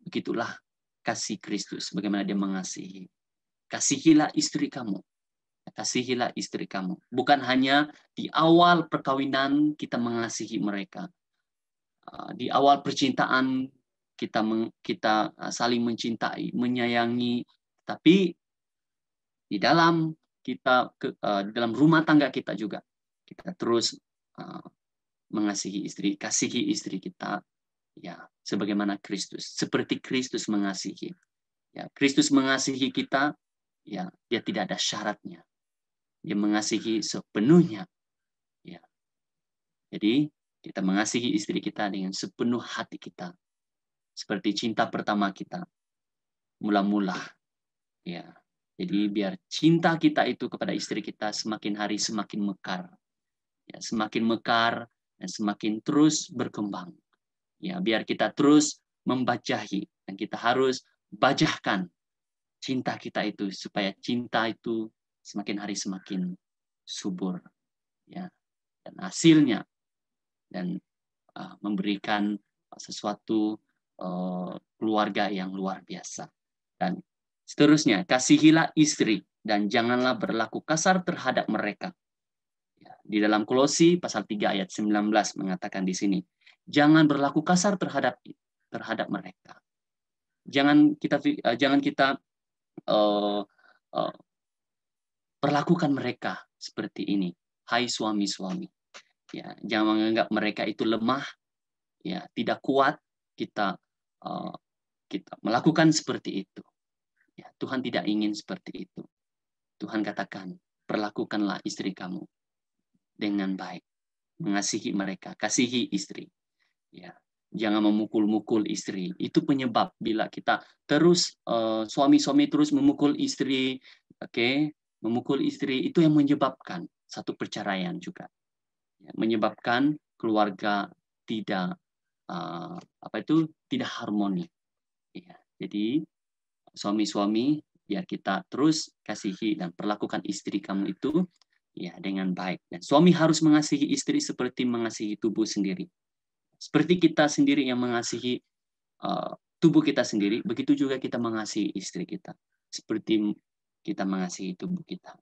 begitulah kasih Kristus, bagaimana dia mengasihi. Kasihilah istri kamu. Kasihilah istri kamu. Bukan hanya di awal perkawinan kita mengasihi mereka. Di awal percintaan kita saling mencintai, menyayangi, tapi di dalam di dalam rumah tangga kita juga kita terus mengasihi istri, kasihi istri kita, ya, sebagaimana Kristus, seperti Kristus mengasihi. Ya, Kristus mengasihi kita, ya, dia tidak ada syaratnya. Dia mengasihi sepenuhnya. Ya. Jadi kita mengasihi istri kita dengan sepenuh hati kita. Seperti cinta pertama kita. Mula-mula. Ya. Jadi biar cinta kita itu kepada istri kita semakin hari semakin mekar. Ya, semakin mekar dan semakin terus berkembang. Ya, biar kita terus membajahi dan kita harus bajahkan cinta kita itu supaya cinta itu semakin hari semakin subur, ya, dan hasilnya dan memberikan sesuatu keluarga yang luar biasa. Dan seterusnya, kasihilah istri dan janganlah berlaku kasar terhadap mereka. Ya, di dalam Kolose pasal 3 ayat 19 mengatakan di sini, jangan berlaku kasar terhadap mereka. Jangan kita perlakukan mereka seperti ini. Hai suami-suami. Ya, jangan menganggap mereka itu lemah, ya, tidak kuat. Kita melakukan seperti itu. Ya, Tuhan tidak ingin seperti itu. Tuhan katakan, perlakukanlah istri kamu dengan baik. Mengasihi mereka, kasihi istri. Ya, jangan memukul-mukul istri. Itu penyebab bila kita terus suami-suami terus memukul istri, oke? Memukul istri itu yang menyebabkan satu perceraian juga, ya, menyebabkan keluarga tidak tidak harmoni. Ya, jadi suami-suami biar kita terus kasihi dan perlakukan istri kamu itu, ya, dengan baik. Dan suami harus mengasihi istri seperti mengasihi tubuh sendiri. Seperti kita sendiri yang mengasihi tubuh kita sendiri, begitu juga kita mengasihi istri kita. Seperti kita mengasihi tubuh kita.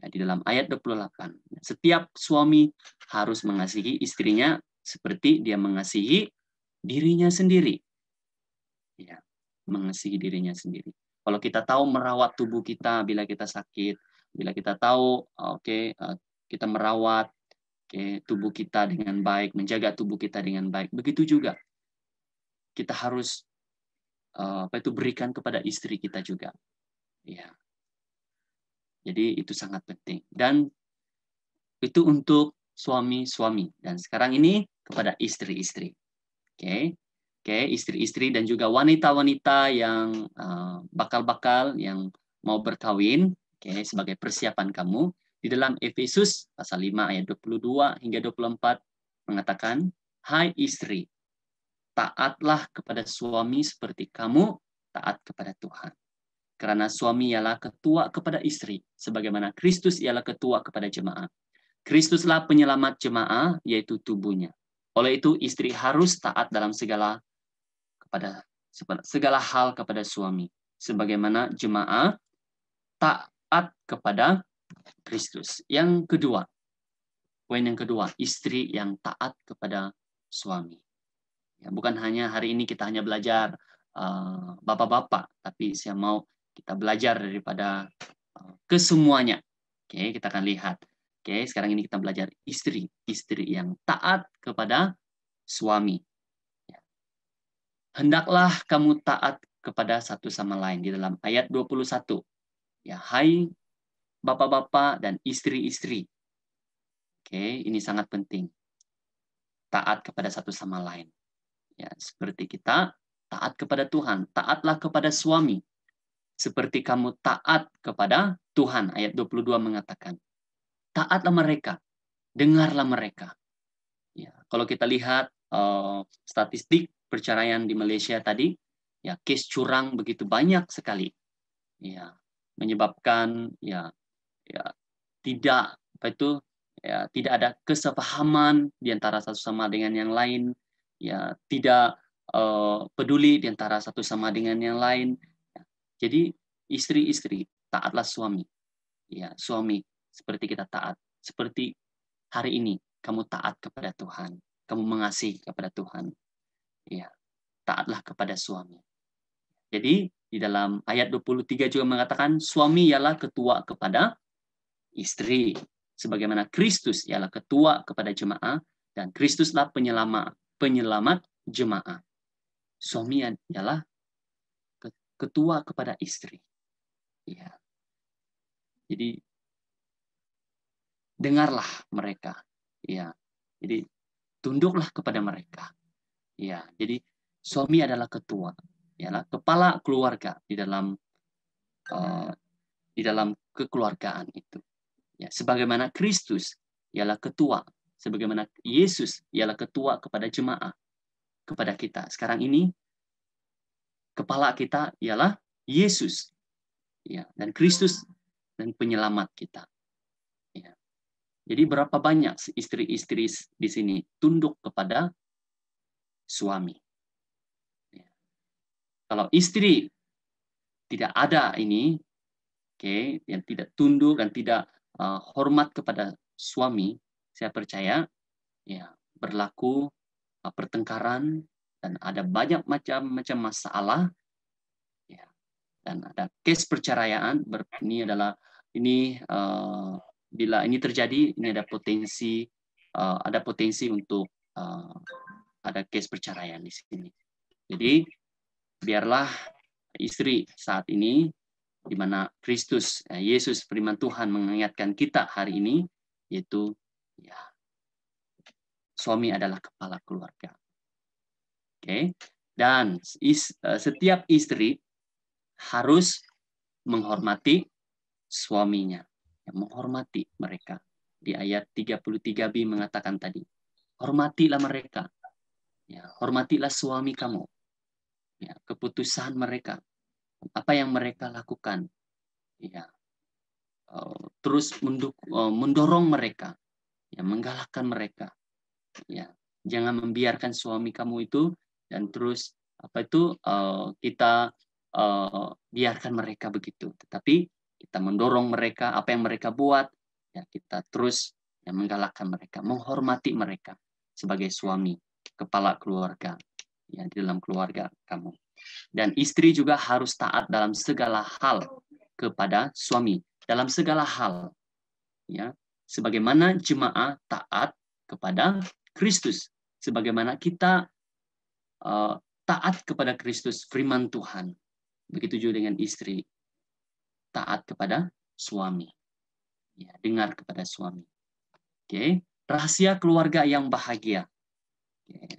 Ya, di dalam ayat 28. Setiap suami harus mengasihi istrinya seperti dia mengasihi dirinya sendiri. Ya, mengasihi dirinya sendiri. Kalau kita tahu merawat tubuh kita bila kita sakit, bila kita tahu kita merawat tubuh kita dengan baik, menjaga tubuh kita dengan baik, begitu juga kita harus berikan kepada istri kita juga. Ya. Jadi itu sangat penting. Dan itu untuk suami-suami. Dan sekarang ini kepada istri-istri. Oke, istri-istri dan juga wanita-wanita yang bakal-bakal yang mau berkawin, sebagai persiapan kamu. Di dalam Efesus pasal 5 ayat 22 hingga 24 mengatakan, hai istri, taatlah kepada suami seperti kamu taat kepada Tuhan. Karena suami ialah ketua kepada istri, sebagaimana Kristus ialah ketua kepada jemaah. Kristuslah penyelamat jemaah, yaitu tubuhnya. Oleh itu, istri harus taat dalam segala hal kepada suami, sebagaimana jemaah taat kepada Kristus. Yang kedua, poin yang kedua, istri yang taat kepada suami. Ya, bukan hanya hari ini kita hanya belajar bapak-bapak, tapi saya mau kita belajar daripada kesemuanya. Kita akan lihat. Sekarang ini kita belajar istri yang taat kepada suami. Ya. Hendaklah kamu taat kepada satu sama lain di dalam ayat 21. Ya, hai bapak-bapak dan istri-istri. Ini sangat penting. Taat kepada satu sama lain. Ya, seperti kita taat kepada Tuhan, taatlah kepada suami. Seperti kamu taat kepada Tuhan, ayat 22 mengatakan. Taatlah mereka, dengarlah mereka. Ya, kalau kita lihat statistik perceraian di Malaysia tadi, ya kes curang begitu banyak sekali, ya menyebabkan ya tidak tidak ada kesepahaman di antara satu sama dengan yang lain, ya tidak peduli di antara satu sama dengan yang lain. Jadi istri-istri taatlah suami, ya suami seperti kita taat, seperti hari ini kamu taat kepada Tuhan, kamu mengasihi kepada Tuhan, ya taatlah kepada suami. Jadi di dalam ayat 23 juga mengatakan suami ialah ketua kepada istri, sebagaimana Kristus ialah ketua kepada jemaah dan Kristuslah penyelamat jemaah. Suami ialah ketua kepada istri. Ya. Jadi dengarlah mereka. Ya. Jadi tunduklah kepada mereka. Ya. Jadi suami adalah ketua, ialah kepala keluarga di dalam kekeluargaan itu. Ya, sebagaimana Kristus ialah ketua, sebagaimana Yesus ialah ketua kepada jemaah, kepada kita. Sekarang ini kepala kita ialah Yesus, ya, dan Kristus dan penyelamat kita. Ya. Jadi berapa banyak istri-istri di sini tunduk kepada suami. Ya. Kalau istri tidak ada ini, yang tidak tunduk dan tidak hormat kepada suami, saya percaya ya berlaku pertengkaran dan ada banyak macam masalah, ya, dan ada kes perceraian. Bila ini terjadi, ini ada potensi untuk ada kes perceraian di sini. Jadi biarlah istri saat ini, di mana Kristus, Yesus firman Tuhan mengingatkan kita hari ini, yaitu ya, suami adalah kepala keluarga. Oke. Dan setiap istri harus menghormati suaminya, menghormati mereka. Di ayat 33b mengatakan tadi, hormatilah mereka. Ya, hormatilah suami kamu. Ya, keputusan mereka, apa yang mereka lakukan, ya, terus mendorong mereka, ya, menggalakkan mereka, ya, jangan membiarkan suami kamu itu dan terus kita biarkan mereka begitu, tetapi kita mendorong mereka, apa yang mereka buat, ya, kita terus ya, menggalakkan mereka, menghormati mereka sebagai suami, kepala keluarga, ya, di dalam keluarga kamu. Dan istri juga harus taat dalam segala hal kepada suami, dalam segala hal, ya, sebagaimana jemaah taat kepada Kristus, sebagaimana kita taat kepada Kristus firman Tuhan, begitu juga dengan istri taat kepada suami, ya, dengar kepada suami. Oke, rahasia keluarga yang bahagia. Oke.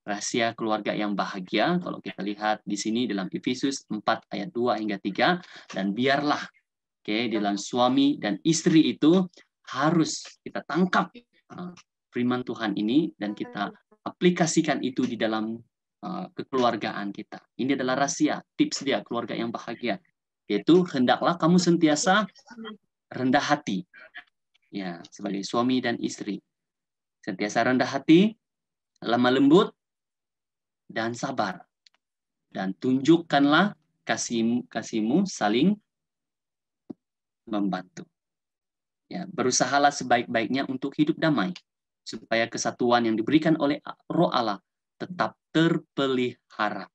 Rahasia keluarga yang bahagia, kalau kita lihat di sini dalam Efesus 4 ayat 2 hingga 3, dan biarlah dalam suami dan istri itu harus kita tangkap firman Tuhan ini dan kita aplikasikan itu di dalam kekeluargaan kita. Ini adalah rahasia, tips dia keluarga yang bahagia, yaitu hendaklah kamu sentiasa rendah hati, ya, sebagai suami dan istri, sentiasa rendah hati, lemah lembut, dan sabar, dan tunjukkanlah kasihmu saling membantu. Ya, berusahalah sebaik-baiknya untuk hidup damai, supaya kesatuan yang diberikan oleh Roh Allah tetap terpelihara.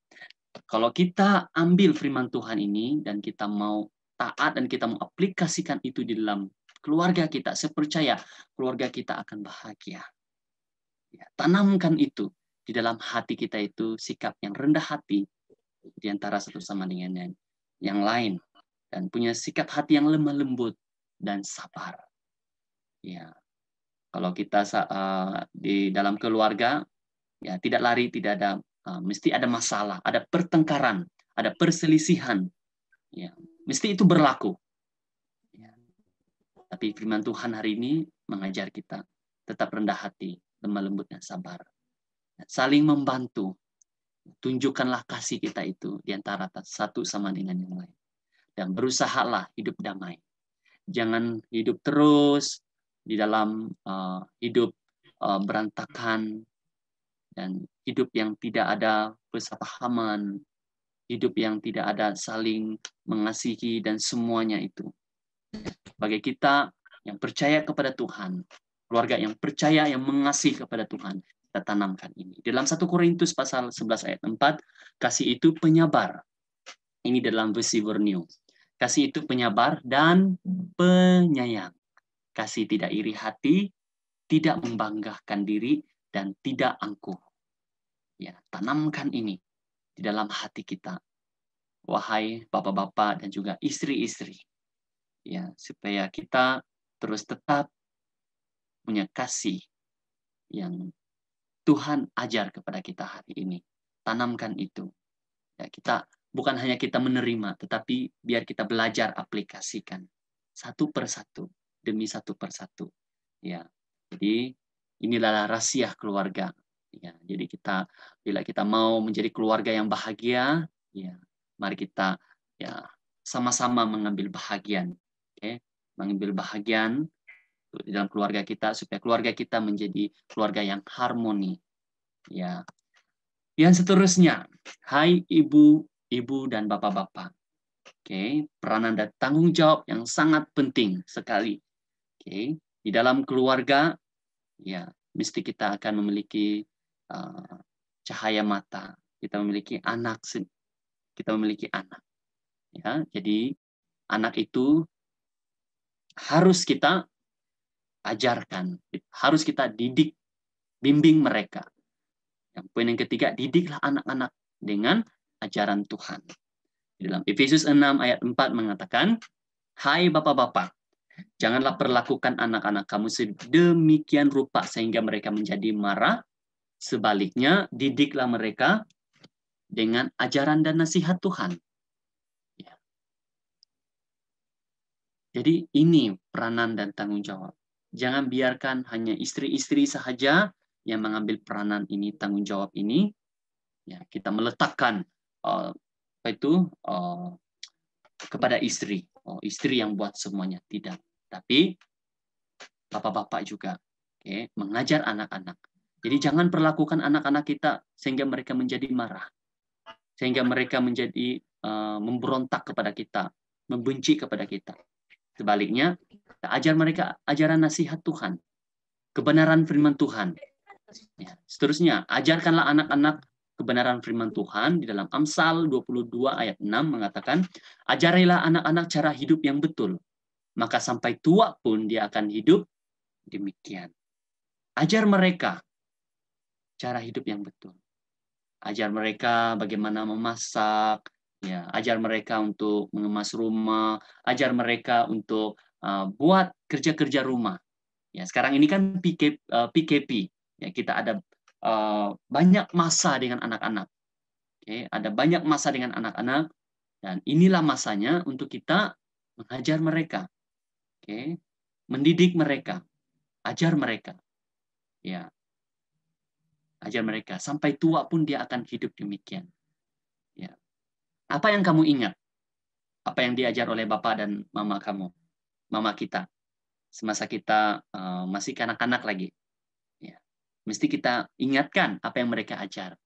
Kalau kita ambil firman Tuhan ini dan kita mau taat dan kita mau aplikasikan itu di dalam keluarga kita, saya percaya keluarga kita akan bahagia. Ya, tanamkan itu di dalam hati kita, itu sikap yang rendah hati di antara satu sama dengan yang lain, dan punya sikap hati yang lemah lembut dan sabar. Ya, kalau kita di dalam keluarga, ya, tidak lari, tidak ada mesti ada masalah, ada pertengkaran, ada perselisihan, ya, mesti itu berlaku. Ya. Tapi firman Tuhan hari ini mengajar kita tetap rendah hati, lemah lembut dan sabar. saling membantu. Tunjukkanlah kasih kita itu di antara satu sama dengan yang lain. Dan berusahalah hidup damai. Jangan hidup terus di dalam hidup berantakan dan hidup yang tidak ada kesepahaman, hidup yang tidak ada saling mengasihi dan semuanya itu. Bagi kita yang percaya kepada Tuhan, keluarga yang percaya, yang mengasihi kepada Tuhan, kita tanamkan ini. Dalam 1 Korintus pasal 11 ayat 4, kasih itu penyabar. Ini dalam versi Vernew. Kasih itu penyabar dan penyayang. Kasih tidak iri hati, tidak membanggakan diri, dan tidak angkuh. Ya, tanamkan ini di dalam hati kita. Wahai bapak-bapak dan juga istri-istri. Ya, supaya kita terus tetap punya kasih yang Tuhan ajar kepada kita hari ini. Tanamkan itu. Ya, kita bukan hanya kita menerima, tetapi biar kita belajar aplikasikan satu persatu demi satu persatu. Ya, jadi inilah rahasia keluarga. Ya, jadi bila kita mau menjadi keluarga yang bahagia, ya, mari kita ya sama-sama mengambil bahagian, mengambil bahagian di dalam keluarga kita supaya keluarga kita menjadi keluarga yang harmoni. Ya. Yang seterusnya, hai ibu dan bapak-bapak. Peranan dan tanggung jawab yang sangat penting sekali. Di dalam keluarga, ya, mesti kita akan memiliki cahaya mata. Kita memiliki anak. Ya, jadi anak itu harus kita ajarkan, harus kita didik, bimbing mereka. Yang poin yang ketiga, didiklah anak-anak dengan ajaran Tuhan. Di dalam Efesus 6 ayat 4 mengatakan, hai bapak-bapak, janganlah perlakukan anak-anak kamu sedemikian rupa sehingga mereka menjadi marah. Sebaliknya, didiklah mereka dengan ajaran dan nasihat Tuhan. Ya. Jadi ini peranan dan tanggung jawab. Jangan biarkan hanya istri-istri saja yang mengambil peranan ini, tanggung jawab ini. Ya, kita meletakkan kepada istri. Istri yang buat semuanya. Tidak. Tapi bapak-bapak juga mengajar anak-anak. Jadi jangan perlakukan anak-anak kita sehingga mereka menjadi marah. Sehingga mereka menjadi memberontak kepada kita. Membenci kepada kita. Sebaliknya, kita ajar mereka ajaran nasihat Tuhan. Kebenaran firman Tuhan. Ya, seterusnya, ajarkanlah anak-anak kebenaran firman Tuhan. Di dalam Amsal 22 ayat 6 mengatakan, ajarilah anak-anak cara hidup yang betul. Maka sampai tua pun dia akan hidup demikian. Ajar mereka cara hidup yang betul. Ajar mereka bagaimana memasak, ya, ajar mereka untuk mengemas rumah, ajar mereka untuk buat kerja-kerja rumah. Ya, sekarang ini kan PKP, ya, kita ada banyak masa dengan anak-anak. Ada banyak masa dengan anak-anak, dan inilah masanya untuk kita mengajar mereka, mendidik mereka, ajar mereka, ya, ajar mereka sampai tua pun dia akan hidup demikian. Ya. Apa yang kamu ingat? Apa yang diajar oleh bapak dan mama kamu, mama kita, semasa kita masih kanak-kanak lagi? Ya. Mesti kita ingatkan apa yang mereka ajar,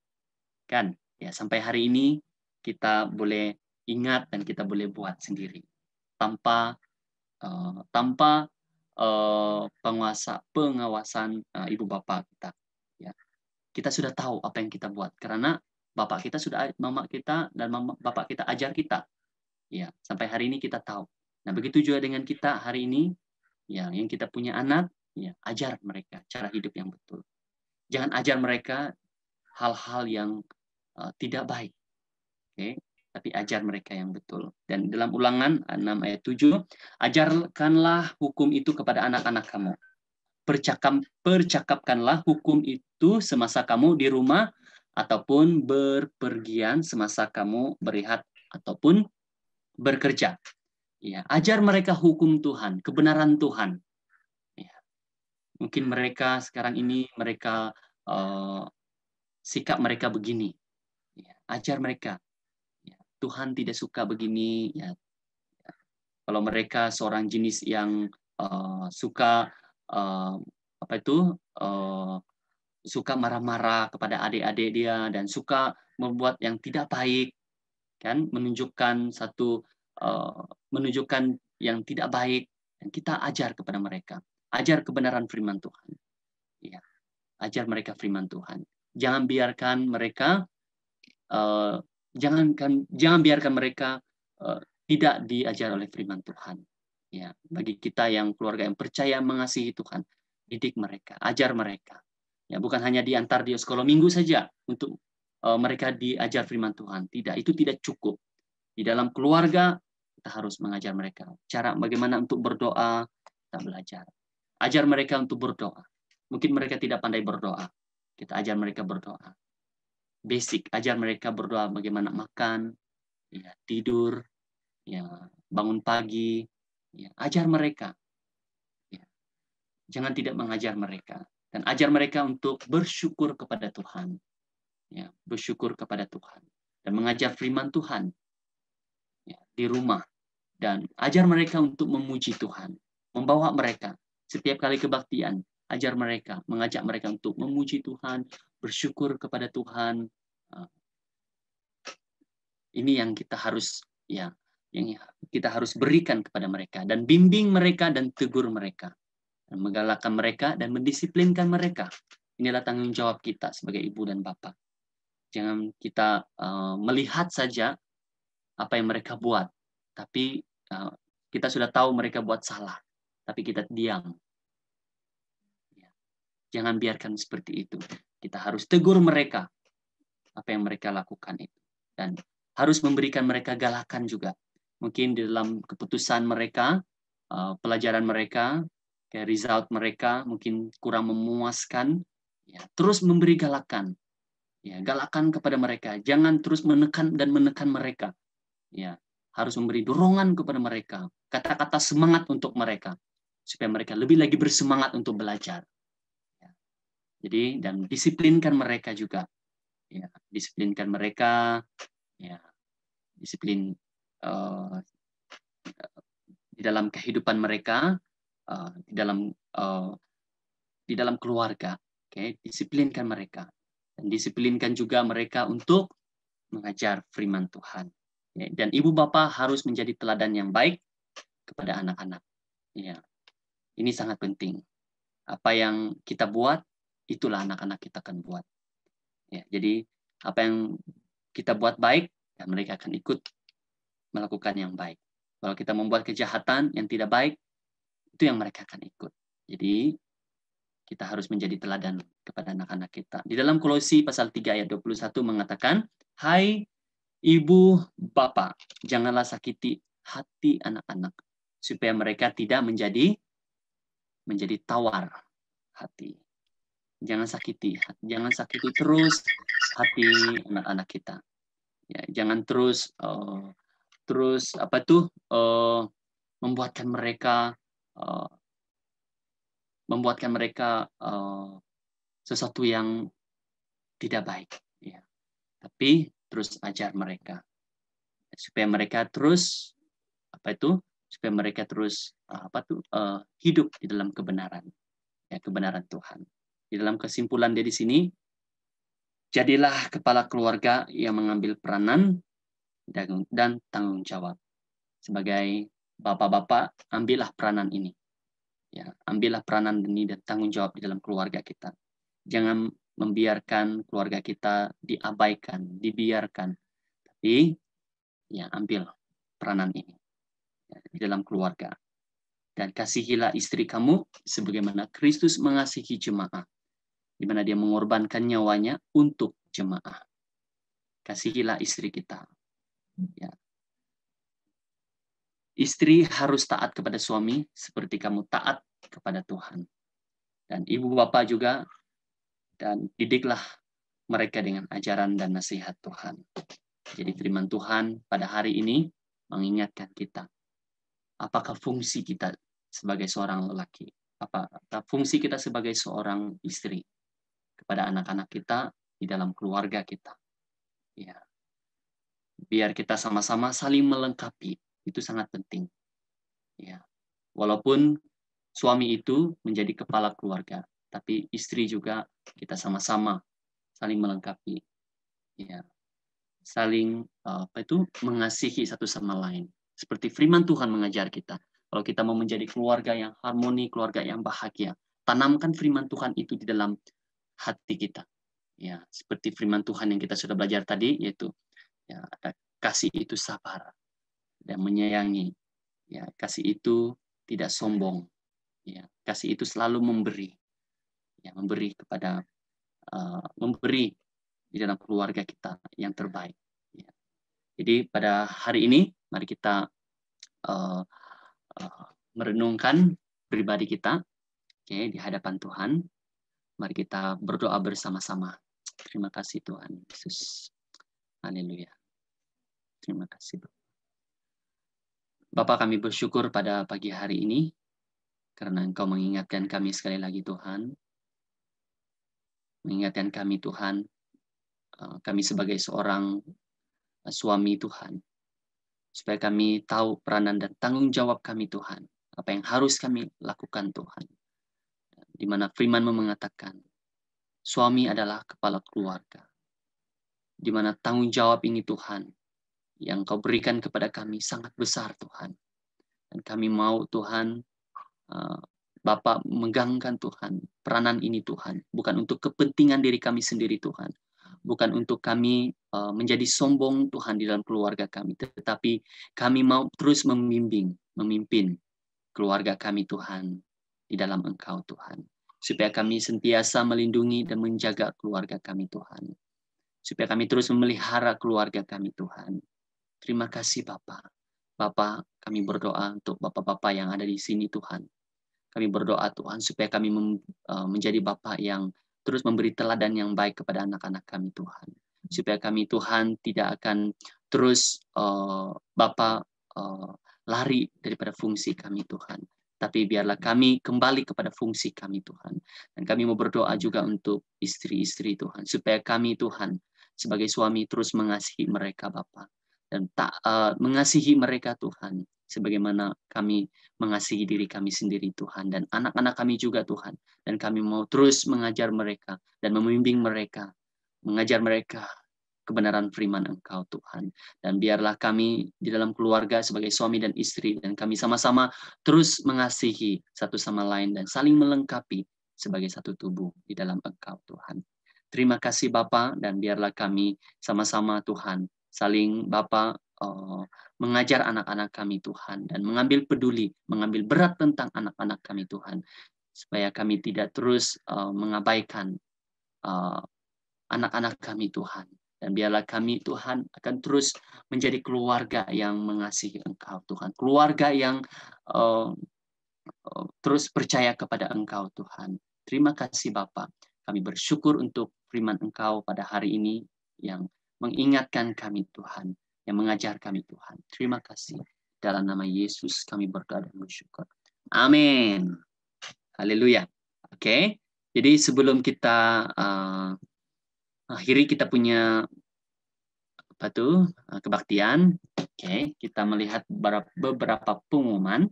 kan? Ya, sampai hari ini kita boleh ingat dan kita boleh buat sendiri tanpa pengawasan ibu bapak kita. Ya. Kita sudah tahu apa yang kita buat karena bapak kita mama kita dan bapak kita ajar kita. Ya, sampai hari ini kita tahu. Nah, begitu juga dengan kita hari ini, ya, yang kita punya anak, ya, ajar mereka cara hidup yang betul. Jangan ajar mereka hal-hal yang tidak baik. Tapi ajar mereka yang betul. Dan dalam Ulangan 6 ayat 7, ajarkanlah hukum itu kepada anak-anak kamu. Percakapkanlah hukum itu semasa kamu di rumah ataupun berpergian, semasa kamu berehat ataupun bekerja. Ya, ajar mereka hukum Tuhan, kebenaran Tuhan. Ya. Mungkin mereka sekarang ini mereka sikap mereka begini. Ya, ajar mereka. Ya, Tuhan tidak suka begini. Ya, kalau mereka seorang jenis yang suka suka marah-marah kepada adik-adik dia dan suka membuat yang tidak baik, kan, menunjukkan yang tidak baik, dan kita ajar kepada mereka, ajar kebenaran firman Tuhan. Ya, ajar mereka firman Tuhan. Jangan biarkan mereka jangan biarkan mereka tidak diajar oleh firman Tuhan. Ya, bagi kita yang keluarga yang percaya mengasihi Tuhan, didik mereka, ajar mereka. Ya, bukan hanya diantar di sekolah minggu saja untuk mereka diajar firman Tuhan. Tidak, itu tidak cukup. Di dalam keluarga kita harus mengajar mereka cara bagaimana untuk berdoa, kita belajar. Ajar mereka untuk berdoa. Mungkin mereka tidak pandai berdoa. Kita ajar mereka berdoa. Basic, ajar mereka berdoa bagaimana makan, ya, tidur, ya, bangun pagi, ya, ajar mereka. Ya. Jangan tidak mengajar mereka, dan ajar mereka untuk bersyukur kepada Tuhan, ya, bersyukur kepada Tuhan, dan mengajar firman Tuhan, ya, di rumah, dan ajar mereka untuk memuji Tuhan, membawa mereka setiap kali kebaktian, ajar mereka, mengajak mereka untuk memuji Tuhan, bersyukur kepada Tuhan. Ini yang kita harus, ya, yang kita harus berikan kepada mereka, dan bimbing mereka dan tegur mereka, dan menggalakkan mereka dan mendisiplinkan mereka. Inilah tanggung jawab kita sebagai ibu dan bapak. Jangan kita melihat saja apa yang mereka buat, tapi kita sudah tahu mereka buat salah, tapi kita diam. Jangan biarkan seperti itu. Kita harus tegur mereka apa yang mereka lakukan itu, dan harus memberikan mereka galakan juga. Mungkin di dalam keputusan mereka, pelajaran mereka, kayak result mereka mungkin kurang memuaskan, ya, terus memberi galakan. Ya, galakan kepada mereka. Jangan terus menekan mereka. Ya, harus memberi dorongan kepada mereka. Kata-kata semangat untuk mereka, supaya mereka lebih lagi bersemangat untuk belajar. Ya. Jadi, dan disiplinkan mereka juga. Ya, disiplinkan mereka, ya, disiplin di dalam kehidupan mereka, di dalam keluarga. Okay? Disiplinkan mereka, dan disiplinkan juga mereka untuk mengajar firman Tuhan. Ya, dan ibu bapak harus menjadi teladan yang baik kepada anak-anak. Ya, ini sangat penting. Apa yang kita buat, itulah anak-anak kita akan buat. Ya, jadi apa yang kita buat baik, ya, mereka akan ikut melakukan yang baik. Kalau kita membuat kejahatan yang tidak baik, itu yang mereka akan ikut. Jadi kita harus menjadi teladan kepada anak-anak kita. Di dalam Kolose pasal 3 ayat 21 mengatakan, "Hai ibu bapak, janganlah sakiti hati anak-anak, supaya mereka tidak menjadi tawar hati." Jangan sakiti terus hati anak-anak kita. Ya, jangan terus membuatkan mereka sesuatu yang tidak baik. Ya. Tapi terus ajar mereka supaya mereka terus hidup di dalam kebenaran, ya, kebenaran Tuhan. Di dalam kesimpulan dari sini, jadilah kepala keluarga yang mengambil peranan dan tanggung jawab. Sebagai bapak-bapak, ambillah peranan ini. Ya, ambillah peranan ini dan tanggung jawab di dalam keluarga kita. Jangan membiarkan keluarga kita diabaikan, dibiarkan. Tapi ya, ambil peranan ini, ya, di dalam keluarga. Dan kasihilah istri kamu sebagaimana Kristus mengasihi jemaat, di mana dia mengorbankan nyawanya untuk jemaat. Kasihilah istri kita. Ya. Istri harus taat kepada suami seperti kamu taat kepada Tuhan. Dan ibu bapak juga, dan didiklah mereka dengan ajaran dan nasihat Tuhan. Jadi firman Tuhan pada hari ini mengingatkan kita, apakah fungsi kita sebagai seorang lelaki, apakah fungsi kita sebagai seorang istri kepada anak-anak kita, di dalam keluarga kita. Ya. Biar kita sama-sama saling melengkapi, itu sangat penting. Ya. Walaupun suami itu menjadi kepala keluarga, tapi istri juga kita sama-sama saling melengkapi. Ya. Saling mengasihi satu sama lain. Seperti firman Tuhan mengajar kita. Kalau kita mau menjadi keluarga yang harmoni, keluarga yang bahagia, tanamkan firman Tuhan itu di dalam hati kita. Ya, seperti firman Tuhan yang kita sudah belajar tadi, yaitu ya, kasih itu sabar dan menyayangi. Ya, kasih itu tidak sombong. Ya, kasih itu selalu memberi. Ya, memberi kepada memberi di dalam keluarga kita yang terbaik. Ya. Jadi pada hari ini mari kita merenungkan pribadi kita, di hadapan Tuhan. Mari kita berdoa bersama-sama. Terima kasih Tuhan Yesus. Haleluya. Terima kasih. Bapak, kami bersyukur pada pagi hari ini karena Engkau mengingatkan kami sekali lagi Tuhan. Mengingatkan kami Tuhan, kami sebagai seorang suami Tuhan. Supaya kami tahu peranan dan tanggung jawab kami Tuhan. Apa yang harus kami lakukan Tuhan. Di mana firman-Mu mengatakan, suami adalah kepala keluarga. Di mana tanggung jawab ini Tuhan, yang Kau berikan kepada kami sangat besar Tuhan. Dan kami mau Tuhan, Bapak megangkan Tuhan, peranan ini Tuhan. Bukan untuk kepentingan diri kami sendiri Tuhan. Bukan untuk kami menjadi sombong Tuhan di dalam keluarga kami. Tetapi kami mau terus memimpin keluarga kami Tuhan di dalam Engkau Tuhan. Supaya kami sentiasa melindungi dan menjaga keluarga kami Tuhan. Supaya kami terus memelihara keluarga kami Tuhan. Terima kasih Bapak. Bapak, kami berdoa untuk Bapak-Bapak yang ada di sini Tuhan. Kami berdoa Tuhan supaya kami menjadi Bapak yang terus memberi teladan yang baik kepada anak-anak kami Tuhan. Supaya kami Tuhan tidak akan terus Bapak lari daripada fungsi kami Tuhan. Tapi biarlah kami kembali kepada fungsi kami Tuhan. Dan kami mau berdoa juga untuk istri-istri Tuhan. Supaya kami Tuhan sebagai suami terus mengasihi mereka Bapa. Dan mengasihi mereka Tuhan. Sebagaimana kami mengasihi diri kami sendiri Tuhan. Dan anak-anak kami juga Tuhan. Dan kami mau terus mengajar mereka. Dan membimbing mereka. Mengajar mereka kebenaran firman Engkau Tuhan. Dan biarlah kami di dalam keluarga sebagai suami dan istri. Dan kami sama-sama terus mengasihi satu sama lain. Dan saling melengkapi sebagai satu tubuh di dalam Engkau Tuhan. Terima kasih Bapa. Dan biarlah kami sama-sama Tuhan. Saling Bapa mengajar anak-anak kami Tuhan. Dan mengambil peduli, mengambil berat tentang anak-anak kami Tuhan. Supaya kami tidak terus mengabaikan anak-anak kami Tuhan. Dan biarlah kami Tuhan akan terus menjadi keluarga yang mengasihi Engkau Tuhan. Keluarga yang terus percaya kepada Engkau Tuhan. Terima kasih Bapa. Kami bersyukur untuk firman Engkau pada hari ini yang mengingatkan kami Tuhan. Yang mengajar kami Tuhan. Terima kasih. Dalam nama Yesus kami berdoa dan bersyukur. Amin. Haleluya. Oke. Jadi sebelum kita akhiri kita punya kebaktian. Oke, kita melihat beberapa pengumuman.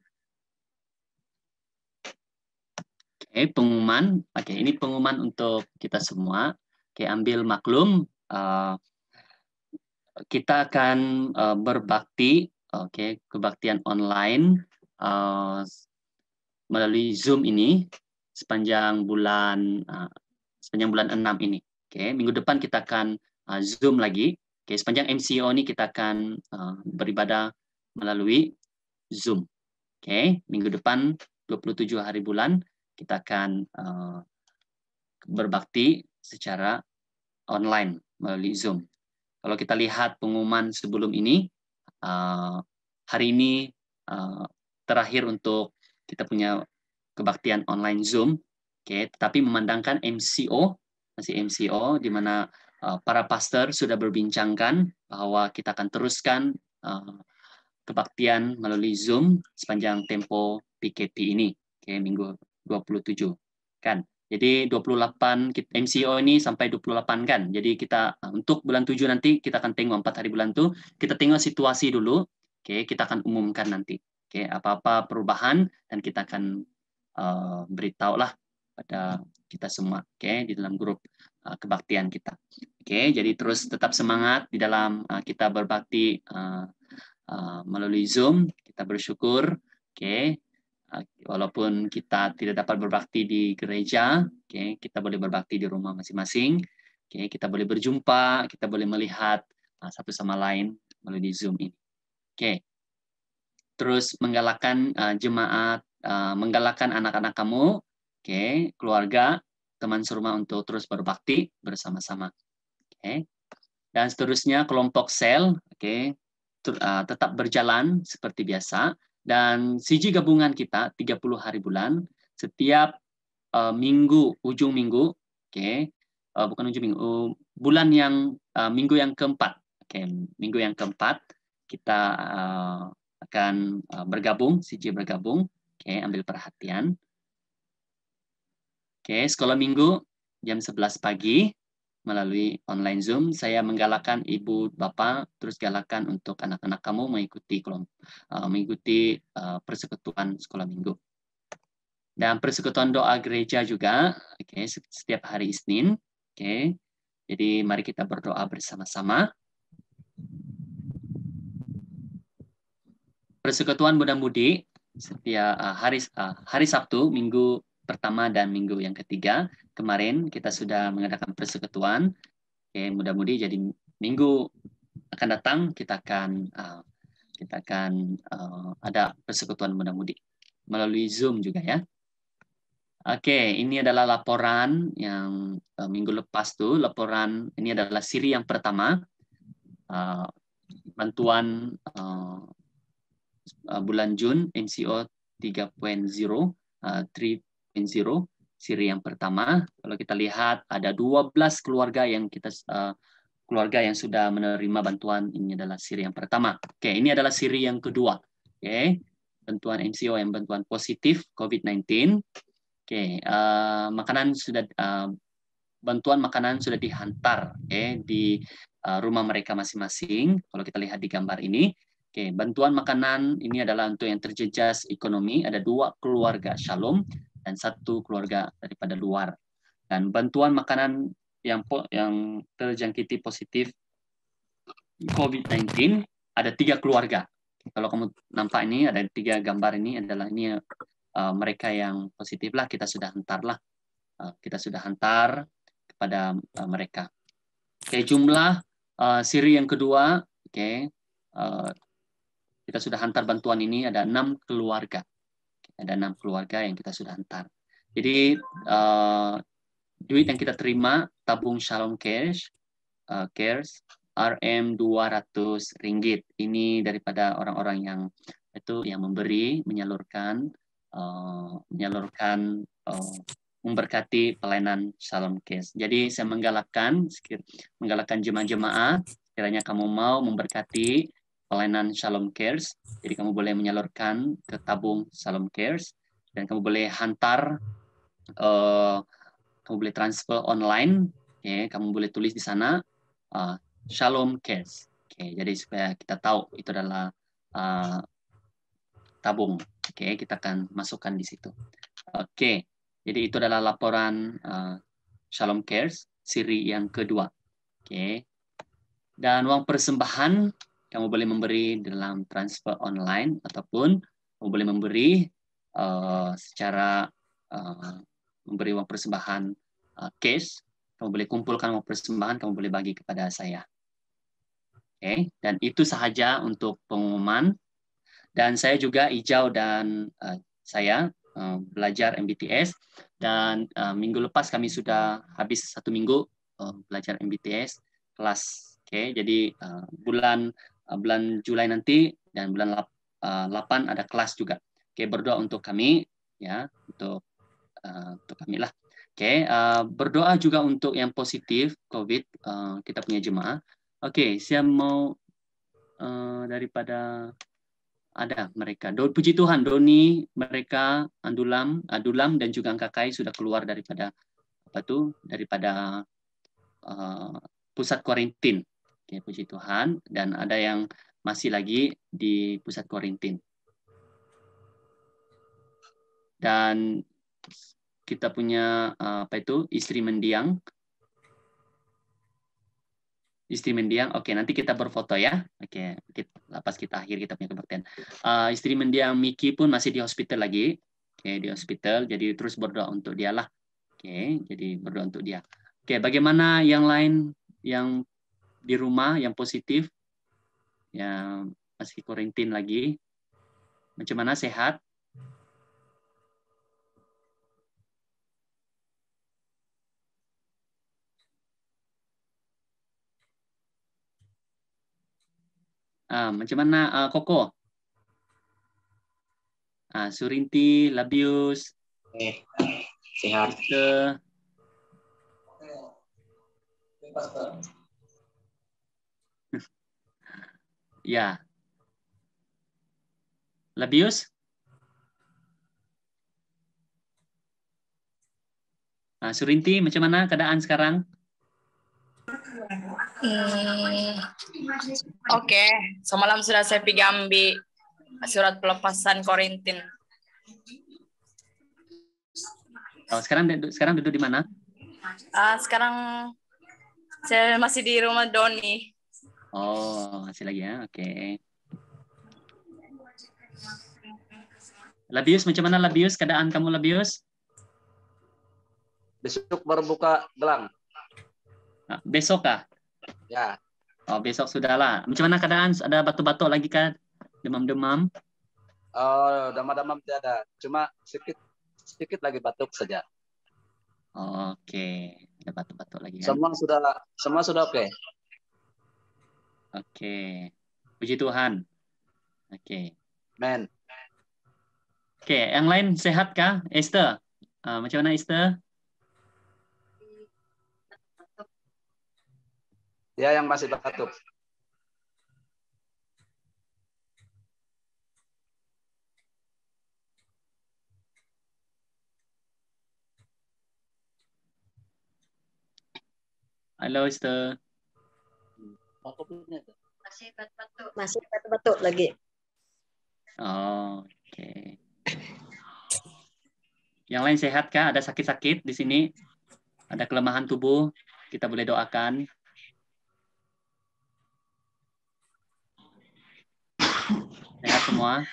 Oke, pengumuman. Oke, ini pengumuman untuk kita semua. Oke, ambil maklum. Kita akan berbakti. Oke, kebaktian online melalui Zoom ini sepanjang bulan 6 ini. Oke, minggu depan kita akan Zoom lagi. Oke, sepanjang MCO ini kita akan beribadah melalui Zoom. Oke, minggu depan 27 hari bulan kita akan berbakti secara online melalui Zoom. Kalau kita lihat pengumuman sebelum ini, hari ini terakhir untuk kita punya kebaktian online Zoom. Oke, tetapi memandangkan MCO, masih MCO, di mana para pastor sudah berbincangkan bahwa kita akan teruskan kebaktian melalui Zoom sepanjang tempo PKP ini, oke, minggu 27. Kan? Jadi 28 MCO ini sampai 28 kan. Jadi kita untuk bulan 7 nanti kita akan tengok 4 hari bulan tuh. Kita tengok situasi dulu. Oke, kita akan umumkan nanti. Oke, apa-apa perubahan dan kita akan beritahu lah pada kita semua. Oke, di dalam grup kebaktian kita. Oke, jadi terus tetap semangat di dalam kita berbakti melalui Zoom. Kita bersyukur. Oke. Walaupun kita tidak dapat berbakti di gereja, kita boleh berbakti di rumah masing-masing. Kita boleh berjumpa, kita boleh melihat satu sama lain melalui Zoom ini. Terus menggalakkan jemaat, menggalakkan anak-anak kamu, keluarga, teman serumah untuk terus berbakti bersama-sama. Dan seterusnya kelompok sel, tetap berjalan seperti biasa. Dan CG gabungan kita 30 hari bulan setiap minggu, ujung minggu, bukan ujung minggu, bulan yang minggu yang keempat, minggu yang keempat kita akan bergabung, CG bergabung, ambil perhatian. Sekolah minggu jam 11 pagi melalui online Zoom. Saya menggalakkan ibu bapak terus galakan untuk anak-anak kamu mengikuti persekutuan sekolah minggu. Dan persekutuan doa gereja juga, setiap hari Isnin. Jadi mari kita berdoa bersama-sama. Persekutuan muda-mudi setiap hari Sabtu, minggu pertama dan minggu yang ketiga. Kemarin kita sudah mengadakan persekutuan. Mudah-mudi jadi minggu akan datang kita akan ada persekutuan muda-mudi melalui Zoom juga ya. Ini adalah laporan yang minggu lepas tuh. Laporan ini adalah siri yang pertama. Bantuan bulan Jun MCO 3.0, 3.0 siri yang pertama. Kalau kita lihat ada 12 keluarga yang yang sudah menerima bantuan. Ini adalah siri yang pertama. Ini adalah siri yang kedua. Bantuan MCO yang bantuan positif COVID-19. Bantuan makanan sudah dihantar di rumah mereka masing-masing. Kalau kita lihat di gambar ini, bantuan makanan ini adalah untuk yang terjejas ekonomi. Ada 2 keluarga Shalom dan 1 keluarga daripada luar. Dan bantuan makanan yang terjangkiti positif COVID-19 ada 3 keluarga. Kalau kamu nampak ini ada 3 gambar ini adalah mereka yang positif lah kita sudah hantar kepada mereka. Jumlah siri yang kedua, kita sudah hantar bantuan ini ada 6 keluarga. Ada 6 keluarga yang kita sudah hantar. Jadi duit yang kita terima tabung Shalom Cares Rp200. Ini daripada orang-orang yang memberi, menyalurkan memberkati pelayanan Shalom Cares. Jadi saya menggalakkan jemaat-jemaat, kiranya kamu mau memberkati pelayanan Shalom Cares. Jadi kamu boleh menyalurkan ke tabung Shalom Cares dan kamu boleh hantar, kamu boleh transfer online. Kamu boleh tulis di sana Shalom Cares. Jadi supaya kita tahu itu adalah tabung. Kita akan masukkan di situ. Jadi itu adalah laporan Shalom Cares siri yang kedua. Dan uang persembahan kamu boleh memberi dalam transfer online ataupun kamu boleh memberi secara memberi uang persembahan cash. Kamu boleh kumpulkan uang persembahan, kamu boleh bagi kepada saya. Dan itu sahaja untuk pengumuman. Dan saya juga Ijau dan saya belajar MBTS dan minggu lepas kami sudah habis 1 minggu belajar MBTS kelas. Jadi bulan Juli nanti dan bulan 8 ada kelas juga. Berdoa untuk kami ya, untuk kami lah. Berdoa juga untuk yang positif COVID, kita punya jemaah. Saya mau daripada ada mereka. Puji Tuhan, Doni, mereka, Adulam dan juga Angkakai sudah keluar daripada daripada pusat Korintin. Oke, puji Tuhan. Dan ada yang masih lagi di pusat Korintin. Dan kita punya istri mendiang. Istri mendiang, oke, nanti kita berfoto ya. Oke, pas kita akhir kita punya kebaktian. Istri mendiang Miki pun masih di hospital lagi. Oke, di hospital, jadi terus berdoa untuk dia lah. Oke, jadi berdoa untuk dia. Oke, bagaimana yang lain yang di rumah yang positif? Yang masih Korintin lagi. Macam mana, sehat? Macam mana Koko? Surinti, Labius, Sehat. Ya. Labius? Surinti, macam mana keadaan sekarang? Oke, semalam sudah saya pergi ambil surat pelepasan Korintin. Sekarang duduk di mana? Sekarang saya masih di rumah Doni. Oh, masih lagi ya, oke. Labius, macam mana Labius? Keadaan kamu Labius? Besok baru buka gelang. Besok kah? Ya. Oh, besok sudah lah. Macam mana keadaan? Ada batuk-batuk lagi kah? Demam-demam? Oh, demam-demam tidak ada. Cuma sedikit lagi batuk saja. Oh, oke. Ada batuk-batuk lagi kan? Semua sudah oke. Oke. Puji Tuhan. Oke. Men. Oke, yang lain sehat kah? Esther? Macam mana Esther? Ya, yang masih batuk. Halo Esther. Masih batuk lagi. Oh, oke. Yang lain sehat kah? Ada sakit-sakit di sini? Ada kelemahan tubuh? Kita boleh doakan. Sehat semua?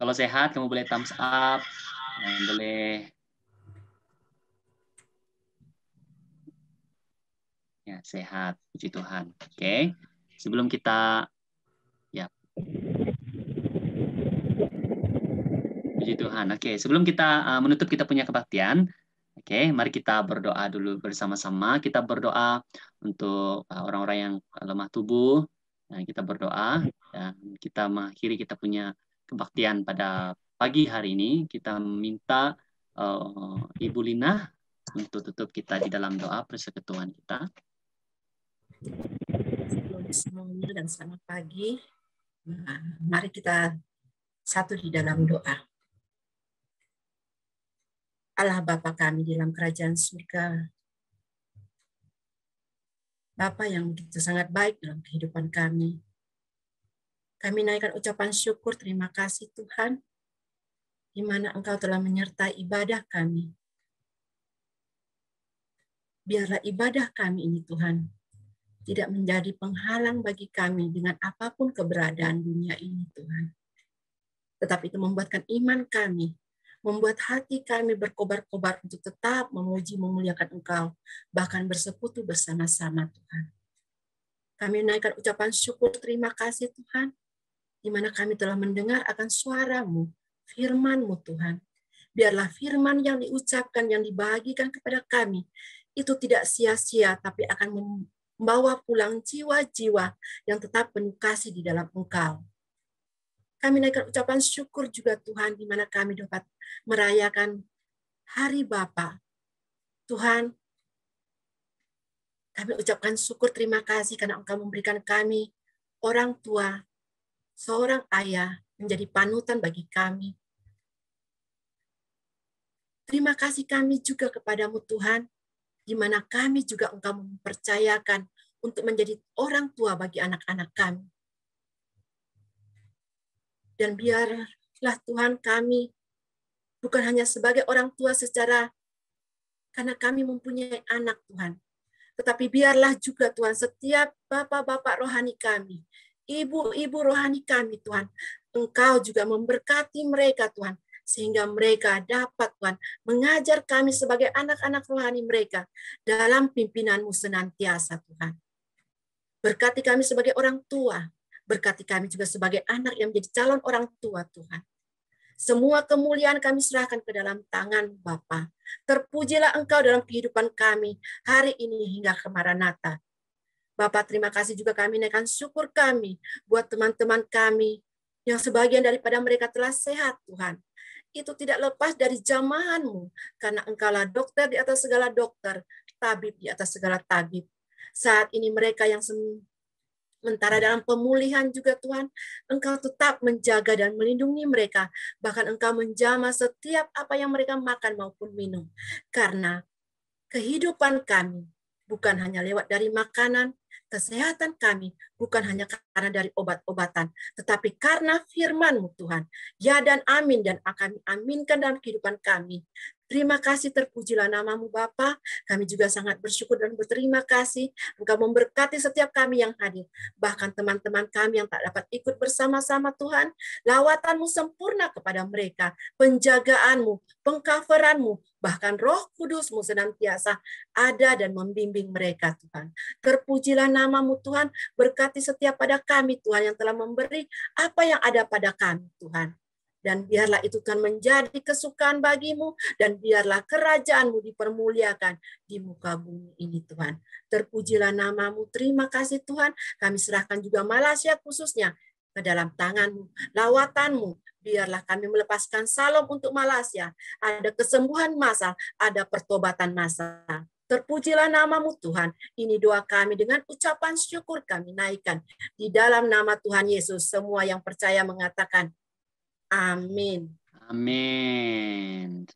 Kalau sehat, kamu boleh thumbs up. Dan boleh... Ya, sehat. Puji Tuhan. Oke. Sebelum kita... Ya. Puji Tuhan. Oke. Sebelum kita menutup kita punya kebaktian, oke, mari kita berdoa dulu bersama-sama. Kita berdoa untuk orang-orang yang lemah tubuh. Dan kita berdoa dan kita mengakhiri kita punya kebaktian pada pagi hari ini. Kita minta Ibu Lina untuk tutup kita di dalam doa persekutuan kita. Shalom semuanya dan selamat pagi. Mari kita satu di dalam doa. Allah Bapa kami di dalam kerajaan surga, Bapa yang begitu sangat baik dalam kehidupan kami. Kami naikkan ucapan syukur, terima kasih Tuhan, di mana Engkau telah menyertai ibadah kami. Biarlah ibadah kami ini Tuhan, tidak menjadi penghalang bagi kami dengan apapun keberadaan dunia ini Tuhan. Tetapi itu membuatkan iman kami, membuat hati kami berkobar-kobar untuk tetap memuji memuliakan Engkau, bahkan bersekutu bersama-sama Tuhan. Kami naikkan ucapan syukur terima kasih Tuhan, di mana kami telah mendengar akan suara-Mu, firman-Mu Tuhan. Biarlah firman yang diucapkan, yang dibagikan kepada kami, itu tidak sia-sia, tapi akan membawa pulang jiwa-jiwa yang tetap penuh kasih di dalam Engkau. Kami naikkan ucapan syukur juga Tuhan, di mana kami dapat merayakan Hari Bapa. Tuhan, kami ucapkan syukur terima kasih karena Engkau memberikan kami orang tua, seorang ayah menjadi panutan bagi kami. Terima kasih kami juga kepadamu Tuhan, di mana kami juga Engkau mempercayakan untuk menjadi orang tua bagi anak-anak kami. Dan biarlah Tuhan kami bukan hanya sebagai orang tua secara karena kami mempunyai anak Tuhan, tetapi biarlah juga Tuhan setiap bapak-bapak rohani kami, ibu-ibu rohani kami Tuhan, Engkau juga memberkati mereka Tuhan, sehingga mereka dapat Tuhan mengajar kami sebagai anak-anak rohani mereka dalam pimpinanmu senantiasa Tuhan. Berkati kami sebagai orang tua, berkati kami juga sebagai anak yang menjadi calon orang tua Tuhan. Semua kemuliaan kami serahkan ke dalam tangan Bapa. Terpujilah Engkau dalam kehidupan kami hari ini hingga ke Maranatha. Bapak, terima kasih juga kami naikkan syukur kami buat teman-teman kami yang sebagian daripada mereka telah sehat Tuhan. Itu tidak lepas dari jamahan-Mu, karena Engkaulah dokter di atas segala dokter, tabib di atas segala tabib. Saat ini mereka yang sementara dalam pemulihan juga Tuhan, Engkau tetap menjaga dan melindungi mereka. Bahkan Engkau menjamah setiap apa yang mereka makan maupun minum. Karena kehidupan kami bukan hanya lewat dari makanan, kesehatan kami bukan hanya karena dari obat-obatan, tetapi karena firman-Mu Tuhan. Ya dan amin, dan akan aminkan dalam kehidupan kami. Terima kasih, terpujilah nama-Mu Bapa. Kami juga sangat bersyukur dan berterima kasih Engkau memberkati setiap kami yang hadir. Bahkan teman-teman kami yang tak dapat ikut bersama-sama Tuhan, lawatan-Mu sempurna kepada mereka, penjagaan-Mu, pengcoveran-Mu, bahkan Roh Kudus-Mu senantiasa ada dan membimbing mereka Tuhan. Terpujilah nama-Mu Tuhan, berkati setiap pada kami Tuhan yang telah memberi apa yang ada pada kami Tuhan. Dan biarlah itu Tuhan menjadi kesukaan bagimu, dan biarlah kerajaan-Mu dipermuliakan di muka bumi ini Tuhan. Terpujilah nama-Mu, terima kasih Tuhan. Kami serahkan juga Malaysia khususnya ke dalam tangan-Mu, lawatan-Mu. Biarlah kami melepaskan salam untuk Malaysia. Ada kesembuhan massal, ada pertobatan massal. Terpujilah nama-Mu Tuhan. Ini doa kami dengan ucapan syukur kami naikkan. Di dalam nama Tuhan Yesus, semua yang percaya mengatakan, amin. Amin.